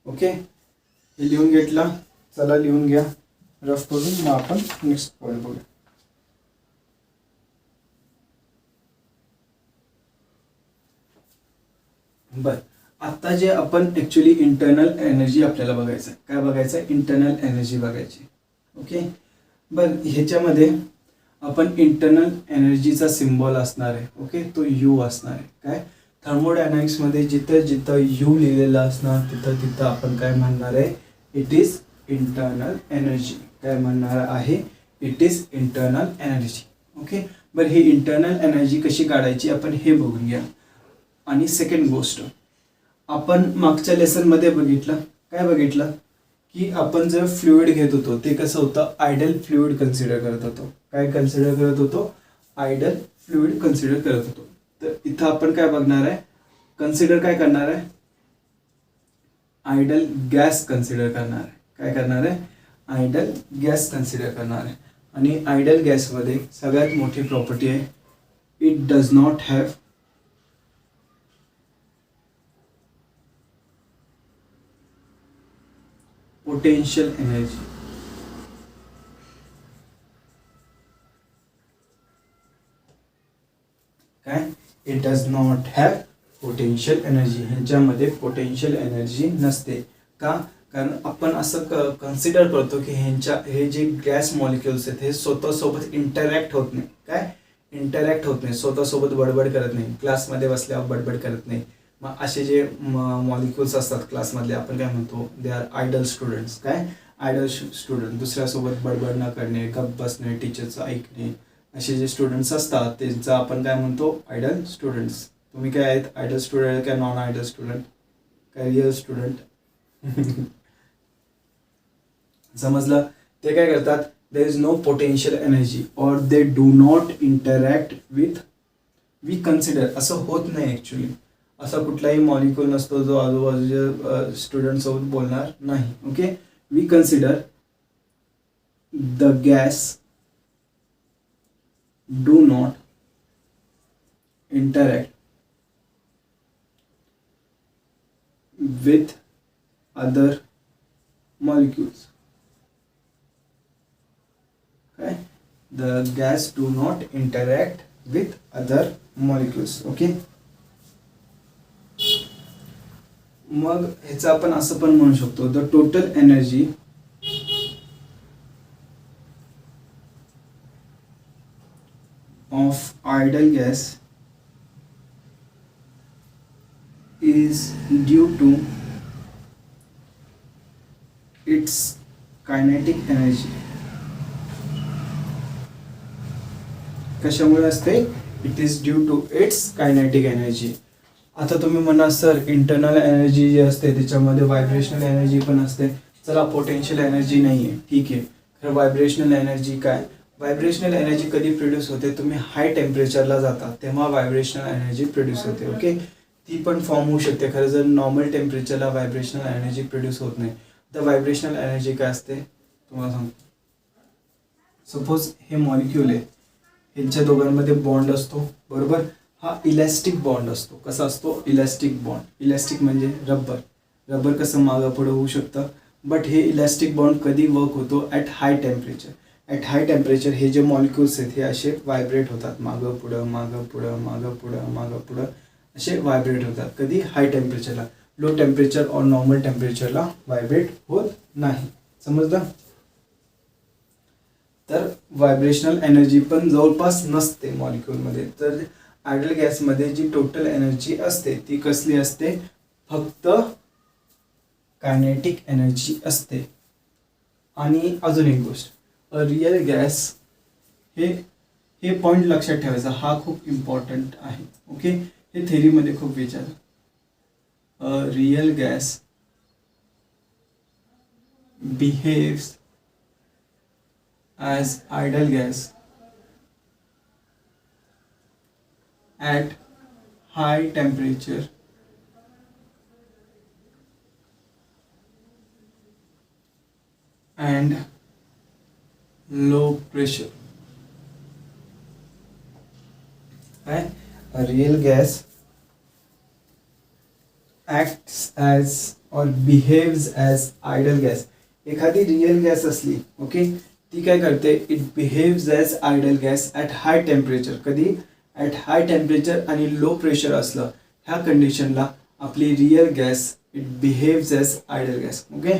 S1: ओके, हे लिहून घेतला. चला लिहून घ्या रफ करून, मग आपण नेक्स्ट पॉईंट बघूया. बरं, आता जे आपण ॲक्च्युली इंटरनल एनर्जी आपल्याला बघायचं आहे. काय बघायचं आहे, इंटरनल एनर्जी बघायची. ओके, बरं, ह्याच्यामध्ये आपण इंटरनल एनर्जीचा सिम्बॉल असणार आहे. ओके, तो यू असणार आहे. काय, थर्मोडायनामिक्समध्ये जिथं जिथं यू लिहिलेलं असणार तिथं तिथं आपण काय म्हणणार आहे, इट इज इंटरनल एनर्जी. काय म्हणणार आहे, it is internal energy. Okay, बरं, ही इंटरनल एनर्जी कशी काढायची आपण हे बघून घ्या. आणि सेकंड गोष्ट, आपण मागच्या लेसनमध्ये बघितलं, काय बघितलं की आपण जर फ्लुइड घेत होतो ते कसं होतं, आयडल फ्लुइड कन्सिडर करत होतो. काय कन्सिडर करत होतो, आयडल फ्लुइड कन्सिडर करत होतो. तर इथं आपण काय बघणार आहे, कन्सिडर काय करणार आहे, आयडल गॅस कन्सिडर करणार आहे. काय करणार आहे, आयडल गॅस कन्सिडर करणार आहे. आणि आयडल गॅसमध्ये सगळ्यात मोठी प्रॉपर्टी आहे, it does not have potential energy. काय, it does not have potential energy. ह्यांच्यामध्ये पोटेन्शियल एनर्जी नसते. का, कारण आपण असं कन्सिडर करतो की हे जे गॅस मॉलिक्युल्स आहेत हे स्वतःसोबत इंटरॅक्ट होत नाही. काय, इंटरॅक्ट होत नाही, स्वतःसोबत बडबड करत नाही, क्लासमध्ये बसल्यावर बडबड करत नाही. मग असे जे मॉलिक्युल्स असतात क्लासमधले आपण काय म्हणतो, दे आर आयडल स्टुडंट्स. काय, आयडल स्टुडंट, दुसऱ्यासोबत बडबड न करणे, गप्प बसणे, टीचरचं ऐकणे, असे जे स्टुडंट्स असतात त्यांचं आपण काय म्हणतो, आयडल स्टुडंट्स. तुम्ही काय आहेत, आयडल स्टुडंट काय नॉन आयडल स्टुडंट, काय रिअल स्टुडंट. समजलं. ते काय करतात, there is no potential energy और they do not interact with, we consider. असं होत नाही ॲक्च्युली. असा कुठलाही मॉलिक्यूल नसतो जो आजूबाजूच्या स्टुडंटसोबत बोलणार नाही. Okay, we consider the gas do not interact with other molecules. Okay, the gas do not interact with other molecules. Okay, मग ह्याचं आपण असं पण म्हणू शकतो, the total energy of ideal gas is due to its kinetic energy. कशामुळे असते, it is due to its kinetic energy. आता तुम्ही म्हणा सर इंटरनल एनर्जी जी असते त्याच्यामध्ये व्हायब्रेशनल एनर्जी पण असते. चला, पोटेन्शियल एनर्जी नाही आहे, ठीक आहे, तर व्हायब्रेशनल एनर्जी काय, व्हायब्रेशनल एनर्जी कधी प्रोड्यूस होते, तुम्ही हाय टेम्परेचरला जाता तेव्हा व्हायब्रेशनल एनर्जी प्रोड्यूस होते. ओके, ती पण फॉर्म होऊ शकते. खरं जर नॉर्मल टेम्परेचरला व्हायब्रेशनल एनर्जी प्रोड्यूस होत नाही. तर व्हायब्रेशनल एनर्जी काय असते तुम्हाला सांगतो. सपोज हे मॉलिक्यूल आहे, यांच्या दोघांमध्ये बॉन्ड असतो, बरोबर. हा इलॅस्टिक बॉन्ड असतो. कसा असतो? Elastic bond. इलॅस्टिक म्हणजे रबर. रबर कसं मागं पुढं होऊ शकतं, बट हे इलॅस्टिक बॉन्ड कधी वर्क होतो? At high temperature. At high temperature हे जे मॉलिक्युल्स आहेत हे असे व्हायब्रेट होतात, मागं पुढं मागं पुढं मागं पुढं मागं पुढं असे व्हायब्रेट होतात. कधी? हाय टेम्परेचरला. लो टेम्परेचर और नॉर्मल टेम्परेचरला व्हायब्रेट होत नाही. समजलं? तर व्हायब्रेशनल एनर्जी पण जवळपास नसते मॉलिक्युलमध्ये. तर आयडल गॅसमध्ये जी टोटल एनर्जी असते ती कसली असते? फक्त कायनेटिक एनर्जी असते. आणि अजून एक गोष्ट, अ रिअल गॅस, हे पॉईंट लक्षात ठेवायचा, हा खूप इम्पॉर्टंट आहे. ओके, हे थेरीमध्ये खूप विचारलं. A real gas behaves as idle gas at high temperature and low pressure. Right? A real gas acts as or behaves as idle gas. एखादी रिअल गॅस असली, ओके, ती काय करते? It behaves as ideal gas at high temperature. कधी? At high temperature आणि low pressure असलं ह्या कंडिशनला आपली real gas it behaves as ideal gas. Okay,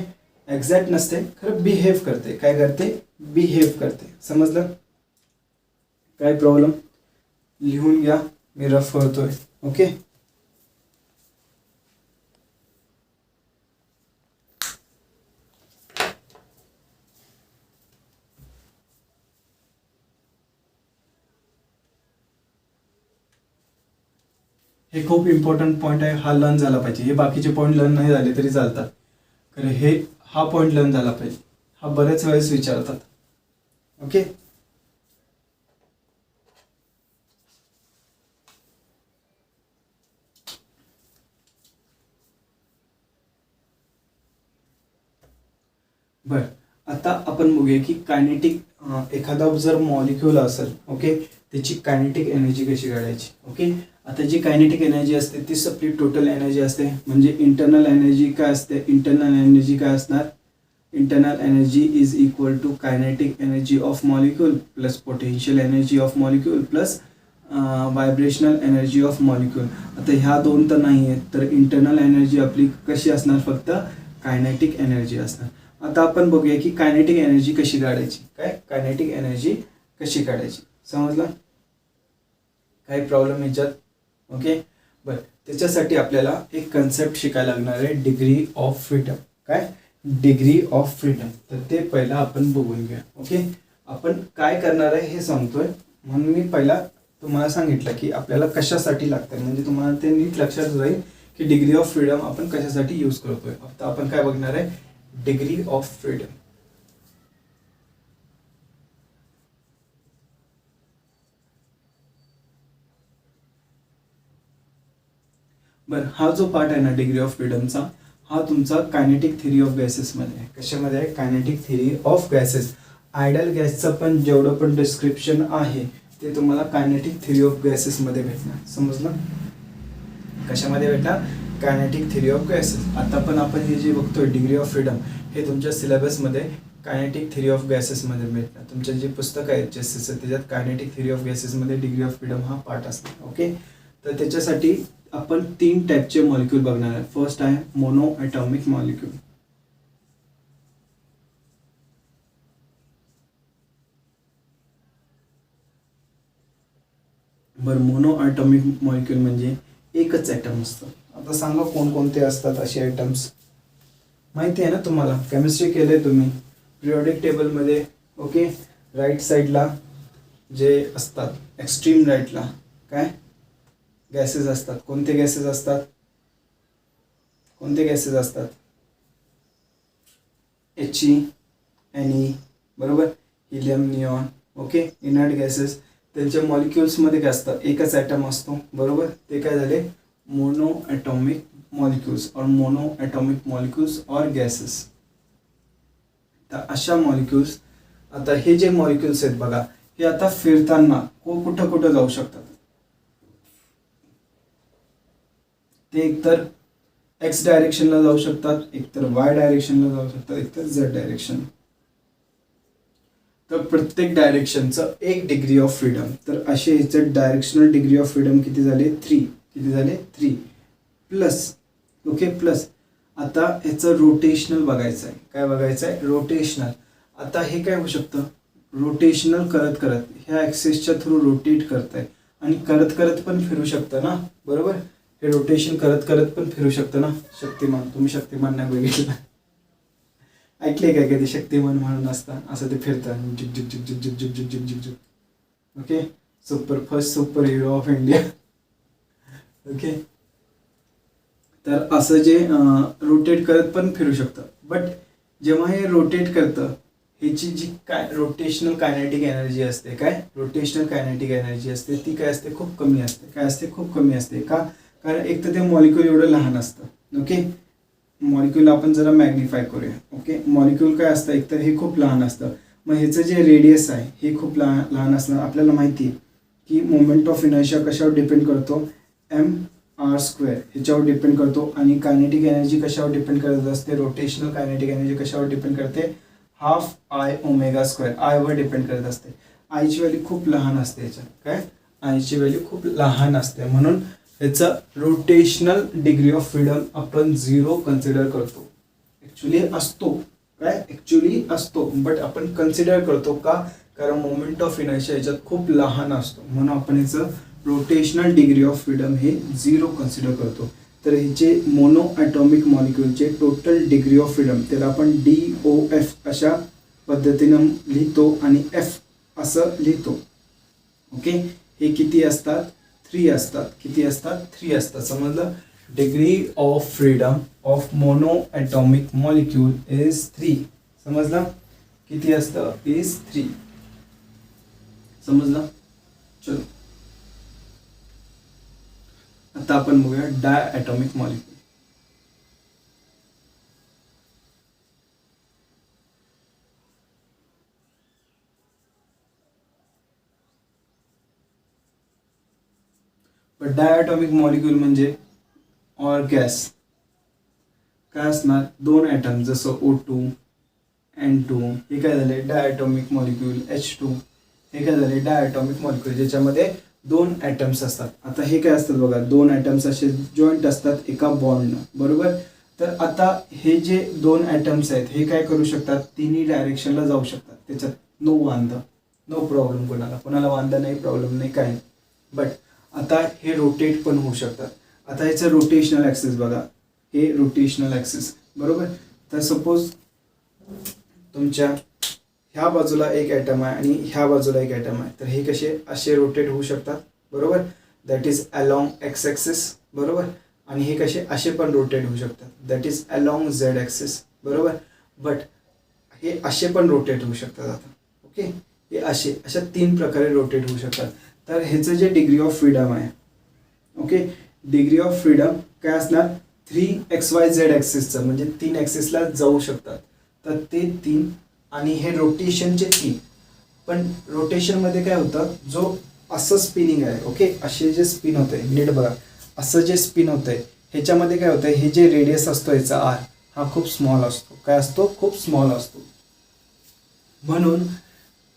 S1: exact नसते, खरं बिहेव करते. काय करते? बिहेव करते. समजलं? काय प्रॉब्लेम? लिहून घ्या, मी रफ करतोय. ओके, हे खूप इम्पॉर्टंट पॉईंट आहे. हा लर्न झाला पाहिजे. हे बाकीचे पॉईंट लर्न नाही झाले तरी चालतात, कारण हा पॉईंट लर्न झाला पाहिजे. हा बऱ्याच वेळेस विचारतात. ओके, बर. आता आपण बघूया की कायनेटिक, एखादा जर मॉलिक्यूल असेल, ओके, त्याची कायनेटिक एनर्जी कशी काढायची. ओके, आता जी कायनेटिक एनर्जी असते ती आपली टोटल एनर्जी असते. म्हणजे इंटरनल एनर्जी काय असते? इंटरनल एनर्जी काय असणार? Internal energy is equal to kinetic energy of molecule plus potential energy of molecule plus vibrational energy of molecule. आता ह्या दोन तर नाही आहेत, तर इंटरनल एनर्जी आपली कशी असणार? फक्त कायनेटिक एनर्जी असणार. आता आपण बघूया की कायनेटिक एनर्जी कशी काढायची. काय? कायनेटिक एनर्जी कशी काढायची. समजलं? काही प्रॉब्लेम याच्यात? ओके, बरं. त्याच्यासाठी आपल्याला एक कन्सेप्ट शिकायला लागणार आहे, डिग्री ऑफ फ्रीडम. काय? Degree of freedom. तर ते पहिलं आपण बघून घ्या. ओके, आपण काय करणार आहे हे सांगतोय, म्हणून मी पहिला तुम्हाला सांगितलं की आपल्याला कशासाठी लागतं, म्हणजे तुम्हाला ते नीट लक्षात राहील की डिग्री ऑफ फ्रीडम आपण कशासाठी यूज करतोय. आता आपण काय बघणार आहे? Degree of freedom. बरं, हा जो पार्ट आहे ना डिग्री ऑफ फ्रीडमचा, हा तुमचा कायनेटिक थिअरी ऑफ गॅसेसमध्ये आहे. कशामध्ये आहे? Kinetic theory of gases. Ideal गॅसचं पण जेवढं पण डिस्क्रिप्शन आहे ते तुम्हाला कायनेटिक थिअरी ऑफ गॅसेसमध्ये भेटणार. समजलं? कशामध्ये भेटणार? Kinetic theory of gases. आता पण आपण हे जे बघतोय डिग्री ऑफ फ्रीडम, हे तुमच्या सिलेबसमध्ये कायनेटिक थिअरी ऑफ गॅसेसमध्ये भेटणार. तुमचे जे पुस्तक आहे एचएससीचं त्याच्यात कायनेटिक थिअरी ऑफ गॅसेसमध्ये डिग्री ऑफ फ्रीडम हा पार्ट असणार. ओके, तर त्याच्यासाठी आपण 3 टाईपचे मॉलिक्यूल बघणार आहे. फर्स्ट आहे मोनो ॲटॉमिक मॉलिक्यूल. बरं, मोनो ॲटॉमिक मॉलिक्यूल म्हणजे एकच ॲटम असतं. आता सांगा कोणकोणते असतात असे ॲटम्स? माहिती आहे ना तुम्हाला, केमिस्ट्री केले तुम्ही पिरियोडिक टेबलमध्ये. ओके, राईट साईडला जे असतात एक्स्ट्रीम राईटला काय गॅसेस असतात. कोणते गॅसेस असतात? कोणते गॅसेस असतात? He, Ne, बरोबर, helium, neon. Okay, inert gases. त्यांच्या मॉलिक्युल्समध्ये काय असतं? एकच ॲटम असतो, बरोबर. ते काय झाले? मोनो ॲटॉमिक मॉलिक्युल्स और मोनो ॲटॉमिक मॉलिक्युल्स और गॅसेस. तर अशा मॉलिक्युल्स, आता हे जे मॉलिक्युल्स आहेत बघा, हे आता फिरताना कुठं कुठं जाऊ शकतात. ते एकतर एक्स डायरेक्शनला जाऊ शकतात, एकतर वाय डायरेक्शनला जाऊ शकतात, एकतर झेड डायरेक्शन. तर प्रत्येक डायरेक्शनचं 1 डिग्री ऑफ फ्रीडम. तर असे ह्याचे डायरेक्शनल डिग्री ऑफ फ्रीडम किती झाले? 3. किती झाले? 3 प्लस. ओके, प्लस आता ह्याचं रोटेशनल बघायचं आहे. काय बघायचं आहे? रोटेशनल. आता हे काय होऊ शकतं? रोटेशनल करत करत ह्या ॲक्सिसच्या थ्रू रोटेट करताय आणि करत करत पण फिरू शकतं ना, बरोबर? हे रोटेशन करत करत पण फिरू शकतं ना. शक्तिमान, तुम्ही शक्तिमान नाही बघितलं, ऐकले काय कधी? शक्तिमान म्हणून असतं असं ते फिरतं जिक जिक जिक जिक जिक जिक जिक जिक जिक जिक. Okay, first super hero of India. Okay, तर असं जे रोटेट करत पण फिरू शकतं. बट जेव्हा हे रोटेट करतं, ह्याची जी काय रोटेशनल कायनेटिक एनर्जी असते, काय रोटेशनल कायनेटिक एनर्जी असते, ती काय असते? खूप कमी असते. काय असते? खूप कमी असते. का? कारण एक तर ते मॉलिक्यूल एवढं लहान असतं. ओके, मॉलिक्यूल आपण जरा मॅग्निफाय करूया. ओके, मॉलिक्यूल काय असतं? एकतर हे खूप लहान असतं. मग ह्याचं जे रेडियस आहे हे खूप लहान असणार. आपल्याला माहिती आहे की मोमेंट ऑफ इनर्शिया कशावर डिपेंड करतो? mr². ह्याच्यावर डिपेंड करतो. आणि कायनेटिक एनर्जी कशावर डिपेंड करत असते? रोटेशनल कायनेटिक एनर्जी कशावर डिपेंड करते? ½ I⍵². आयवर डिपेंड करत असते. आयची व्हॅल्यू खूप लहान असते ह्याच्यात. काय? आयची व्हॅल्यू खूप लहान असते, म्हणून ह्याचा रोटेशनल डिग्री ऑफ फ्रीडम आपण 0 कन्सिडर करतो. ॲक्च्युली असतो. काय? ॲक्च्युली असतो, बट आपण कन्सिडर करतो का? कारण मोमेंट ऑफ इनर्शिया ह्याच्यात खूप लहान असतो, म्हणून आपण ह्याचं रोटेशनल डिग्री ऑफ फ्रीडम हे 0 कन्सिडर करतो. तर ह्याचे मोनो ॲटॉमिक मॉलिक्यूलचे टोटल डिग्री ऑफ फ्रीडम त्याला आपण DOF अशा पद्धतीनं लिहितो आणि F असं लिहितो. ओके, हे किती असतात? 3 असतात. किती असतात? 3 असतात. समजलं? Degree of freedom of mono atomic molecule is 3. समजलं? किती असतं? इज 3. समजलं? चलो, आता आपण बघूया डायॲटॉमिक मॉलिक्यूल. पण डायॲटॉमिक मॉलिक्यूल म्हणजे ऑर गॅस काय असणार? 2 ॲटम, जसं O2, N2. हे काय झाले? Diatomic molecule. H2 हे काय झाले? डायॲटॉमिक मॉलिक्यूल, ज्याच्यामध्ये 2 ॲटम्स असतात. आता हे काय असतात बघा? 2 ॲटम्स असे जॉईंट असतात एका बॉन्डनं, बरोबर? तर आता हे जे 2 ॲटम्स आहेत हे काय करू शकतात? तिन्ही डायरेक्शनला जाऊ शकतात. त्याच्यात नो वांदा, नो प्रॉब्लेम. कोणाला वांदा नाही, प्रॉब्लेम नाही, काय. बट आता हे रोटेट पण होऊ शकतात. आता ह्याचं रोटेशनल ॲक्सिस बघा, हे रोटेशनल ॲक्सिस, बरोबर? तर सपोज तुमच्या ह्या बाजूला एक ॲटम आहे आणि ह्या बाजूला एक ॲटम आहे, तर हे कसे असे रोटेट होऊ शकतात, बरोबर? That is along x axis, बरोबर? आणि हे कसे असे पण रोटेट होऊ शकतात, that is along Z axis, बरोबर? बट हे असे पण रोटेट होऊ शकतात. आता ओके, हे अशा 3 प्रकारे रोटेट होऊ शकतात. तर ह्याचं जे डिग्री ऑफ फ्रीडम आहे, ओके, डिग्री ऑफ फ्रीडम काय असणार? 3xyz ॲक्सिसचं, म्हणजे 3 ॲक्सिसला जाऊ शकतात. तर ते 3 आणि हे रोटेशनचे 3. पण रोटेशनमध्ये काय होतं? जो असं स्पिनिंग आहे, ओके, असे जे स्पिन होतं आहे, नीट बघा, असं जे स्पिन होतं आहे ह्याच्यामध्ये काय होतं? हे जे रेडियस असतो याचा R हा खूप स्मॉल असतो. काय असतो? खूप स्मॉल असतो. म्हणून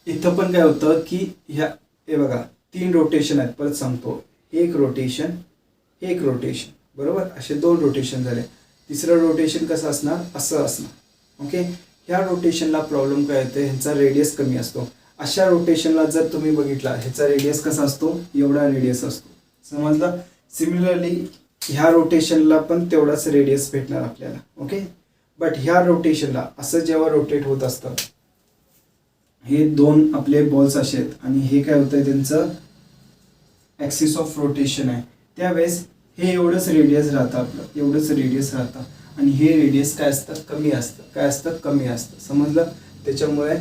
S1: इथं पण काय होतं की हे बघा 3 रोटेशन आहेत. परत सांगतो, एक रोटेशन, एक रोटेशन, बरोबर? असे 2 रोटेशन झाले. तिसरं रोटेशन कसं असणार? असं असणार. ओके, ह्या रोटेशनला प्रॉब्लेम काय येते? ह्याचा रेडियस कमी असतो. अशा रोटेशनला जर तुम्ही बघितला, ह्याचा रेडियस कसा असतो? एवढा रेडियस असतो. समजलं? सिमिलरली ह्या रोटेशनला पण तेवढाच रेडियस भेटणार आपल्याला. ओके, बट ह्या रोटेशनला असं जेव्हा रोटेट होत असतं, हे 2 आपले बॉल्स असे आहेत आणि हे काय होतं? त्यांचं ॲक्सिस ऑफ रोटेशन आहे. त्यावेळेस हे एवढंच रेडियस राहतं, आपलं एवढंच रेडियस राहतं आणि हे रेडियस काय असतं? कमी असतं. काय असतं? कमी असतं. समजलं? त्याच्यामुळे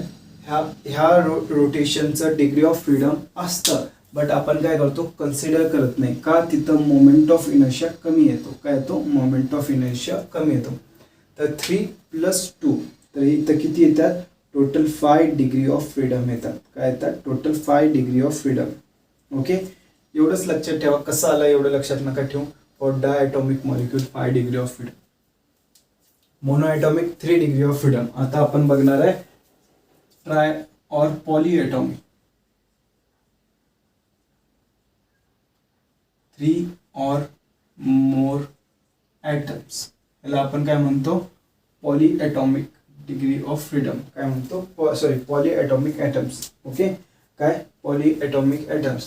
S1: ह्या रोटेशनचं डिग्री ऑफ फ्रीडम असतं, बट आपण काय करतो? कन्सिडर करत नाही. का? तिथं मोमेंट ऑफ इनर्शिया कमी येतो. काय येतो? मोमेंट ऑफ इनर्शिया कमी येतो. तर 3 + 2, तर इथं किती येतात? टोटल 5 डिग्री ऑफ फ्रीडम येतात. काय येतात? Total 5 degree of freedom. Okay, एवढंच लक्षात ठेवा. कसं आलं एवढं लक्षात नका ठेवू. For diatomic molecule 5 degree of freedom, monoatomic 3 degree of freedom. आता आपण बघणार आहे ट्राय और पॉलीएटॉमिक 3 और मोर ॲटम्स. याला आपण काय म्हणतो? Polyatomic degree of freedom. काय म्हणतो? Sorry, polyatomic atoms. ओके, काय? पॉलीएटॉमिक ॲटम्स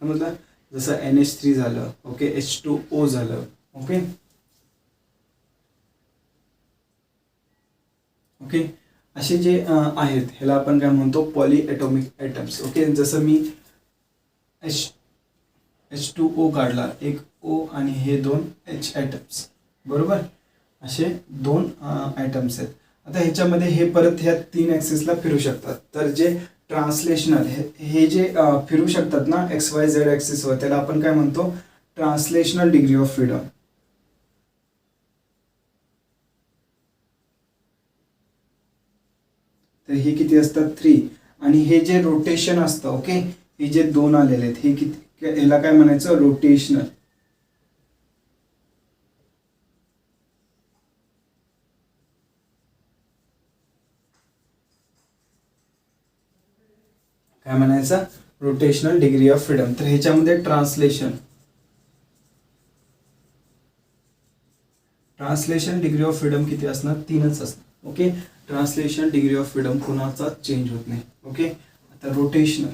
S1: समजलं. जसं NH3 झालं, ओके, H2O झालं. ओके ओके, असे जे आहेत ह्याला आपण काय म्हणतो? Polyatomic atoms. ओके, जसं मी H2O काढला, एक O आणि हे 2 H ॲटम्स, बरोबर. असे 2 ॲटम्स आहेत. आता ह्याच्यामध्ये हे परत ह्या 3 ॲक्सिसला फिरू शकतात. तर जे ट्रान्सलेशनल हे जे फिरू शकतात ना XYZ ॲक्सिसवर, त्याला आपण काय म्हणतो? Translational degree of freedom. तर हे किती असतात? 3. आणि हे जे रोटेशन असतं, ओके, हे जे 2 आलेले आहेत हे किती, याला काय म्हणायचं? रोटेशनल. काय म्हणायचं? Rotational degree of freedom. तर ह्याच्यामध्ये ट्रान्सलेशन डिग्री ऑफ फ्रीडम किती असणार? 3च असणार. Okay, translation degree of freedom कोणाचा चेंज होत नाही. ओके, आता रोटेशनल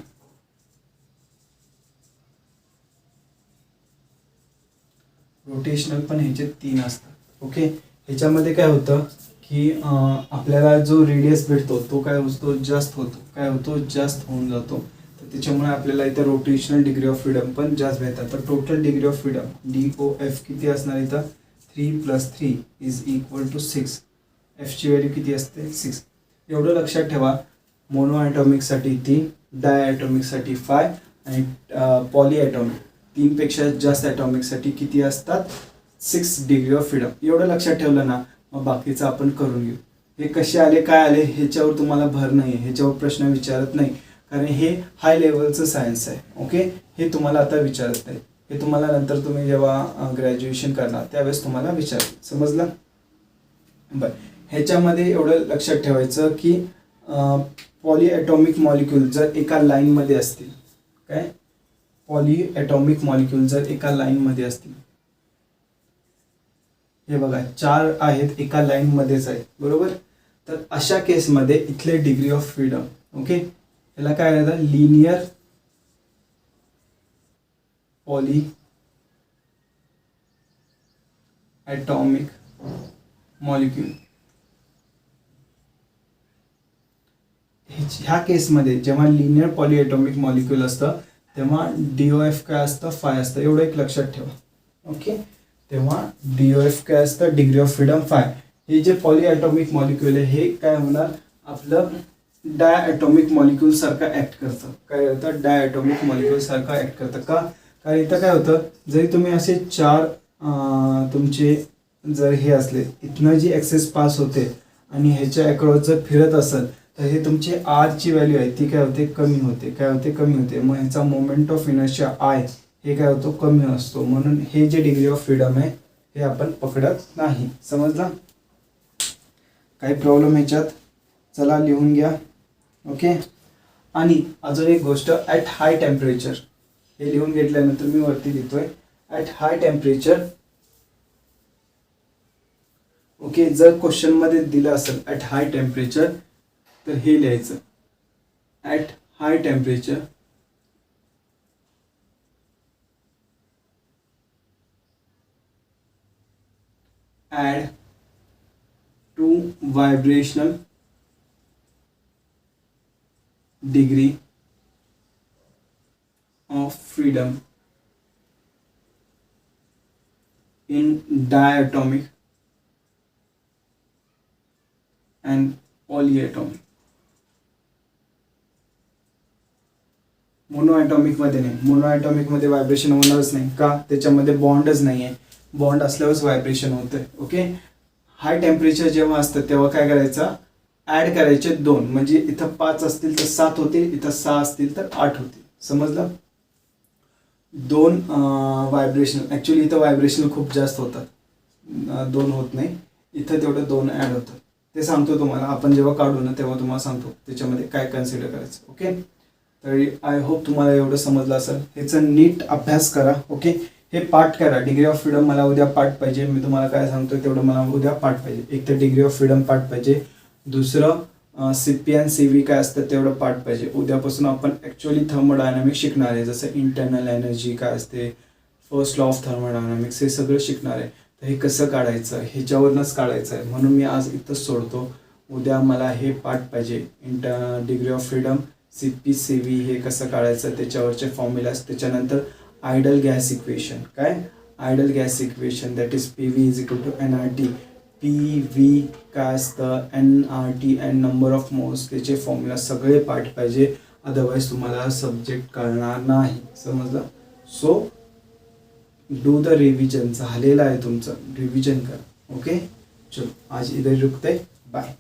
S1: पण ह्याचे 3 असतात. ओके, ह्याच्यामध्ये काय होतं की आपल्याला जो रेडियस भेटतो तो काय होतो? जास्त होतो. काय होतो? जास्त होऊन जातो. तर त्याच्यामुळे आपल्याला इथं रोटेशनल डिग्री ऑफ फ्रीडम पण जास्त भेटतात. तर total degree of freedom DOF किती असणार? इथं 3 + 3 = 6. Fची व्हॅल्यू किती असते? 6. एवढं लक्षात ठेवा. मोनोॲटॉमिकसाठी 3, डायॲटॉमिकसाठी 5 आणि पॉलीॲटॉमिक 3 पेक्षा जास्त ॲटॉमिकसाठी किती असतात? 6 डिग्री ऑफ फ्रीडम. एवढं लक्षात ठेवलं ना, मग बाकीचं आपण करून घेऊ. हे कसे आले, काय आले, ह्याच्यावर तुम्हाला भर नाही आहे, ह्याच्यावर प्रश्न विचारत नाही, कारण हे हाय लेवलचं सायन्स आहे. ओके, हे तुम्हाला आता विचारत नाही. हे तुम्हाला नंतर तुम्ही जेव्हा ग्रॅज्युएशन करणार त्यावेळेस तुम्हाला विचारलं. समजलं? बरं, ह्याच्यामध्ये एवढं लक्षात ठेवायचं की पॉलीॲटॉमिक मॉलिक्यूल जर एका लाईनमध्ये असतील, काय? पॉलीॲटॉमिक मॉलिक्यूल जर एका लाईनमध्ये असतील, हे बघा 4 आहेत एका लाईनमध्येच आहेत, बरोबर. तर अशा केसमध्ये इथले डिग्री ऑफ फ्रीडम, ओके, याला काय म्हणतात? Linear polyatomic molecule. ह्या केसमध्ये जेव्हा लिनियर पॉलीॲटॉमिक मॉलिक्यूल असतं तेव्हा DOF काय असतं? 5 असतं. एवढं एक लक्षात ठेवा. ओके, तेव्हा DOF काय असतं? Degree of freedom 5. हे जे पॉलीॲटॉमिक मॉलिक्यूल आहे हे काय होणार? आपलं डायॲटॉमिक मॉलिक्यूल सारखं ऍक्ट करतं. काय करतं? डायॲटॉमिक मॉलिक्यूल सारखं ऍक्ट करतं. का? कारण इथं काय होतं, जरी तुम्ही असे 4 तुमचे जर हे असले, इथनं जी ॲक्सेस पास होते आणि ह्याच्या अक्रॉस जर फिरत असेल तर हे तुमची R ची व्हॅल्यू आहे ती काय होते? कमी होते. काय होते? कमी होते. मग ह्याचा मोमेंट ऑफ इनर्शिया I हे काय होतो? कमी असतो. म्हणून हे जे डिग्री ऑफ फ्रीडम आहे हे आपण पकडत नाही. समजलं? काही प्रॉब्लेम ह्याच्यात? चला लिहून घ्या. ओके, आणि अजून एक गोष्ट, ॲट हाय टेम्परेचर, हे लिहून घेतल्यानंतर मी वरती लिहितोय ॲट हाय टेम्परेचर. ओके, जर क्वेश्चन मध्ये दिलं असेल ॲट हाय टेम्परेचर तर हे लिहायचं at high temperature add to vibrational degree of freedom in diatomic and polyatomic. Monoatomic मध्ये नाही, मोनोॲटॉमिक मध्ये व्हायब्रेशन होणारच नाही. का? त्याच्यामध्ये बॉन्डच नाही आहे. बॉन्ड असल्यावरच व्हायब्रेशन होतं. ओके, हाय टेम्परेचर जेव्हा असतं तेव्हा काय करायचं? ॲड करायचे 2, म्हणजे इथं 5 असतील तर 7 होते, इथं 6 असतील तर 8 होते. समजलं? 2 व्हायब्रेशनल, ॲक्च्युली इथं व्हायब्रेशनल खूप जास्त होतात, 2 होत नाही, इथं तेवढं 2 ॲड होतं. ते सांगतो तुम्हाला, आपण जेव्हा काढू ना तेव्हा तुम्हाला सांगतो त्याच्यामध्ये काय कन्सिडर करायचं. ओके, तर आय होप तुम्हाला एवढं समजलं असेल. ह्याचा नीट अभ्यास करा. ओके, हे पाठ करा. डिग्री ऑफ फ्रीडम मला उद्या पाठ पाहिजे. मी तुम्हाला काय सांगतोय तेवढं मला उद्या पाठ पाहिजे. एक तर डिग्री ऑफ फ्रीडम पाठ पाहिजे, दुसरं CP आणि CV काय असतं तेवढं पाठ पाहिजे. उद्यापासून आपण ॲक्च्युअली थर्मोडायनामिक्स शिकणार आहे, जसं इंटरनल एनर्जी काय असते, फर्स्ट लॉ ऑफ थर्मोडायनामिक्स, हे सगळं शिकणार आहे. तर हे कसं काढायचं ह्याच्यावरनंच काढायचं आहे, म्हणून मी आज इथंच सोडतो. उद्या मला हे पाठ पाहिजे, degree of freedom, CP CV हे कसं काढायचं, त्याच्यावरचे फॉर्म्युलाज. त्याच्यानंतर आयडल गॅस इक्वेशन, काय ideal gas equation, that is PV is equal to NRT. PV काय असतं, NRT and number of moles, त्याचे फॉर्म्युला सगळे पाठ पाहिजे. अदरवाईज तुम्हाला सब्जेक्ट कळणार नाही. समजलं? So do the revision. झालेलं आहे तुमचं, रिव्हिजन करा. ओके, चलो आज इधर रुकते. बाय.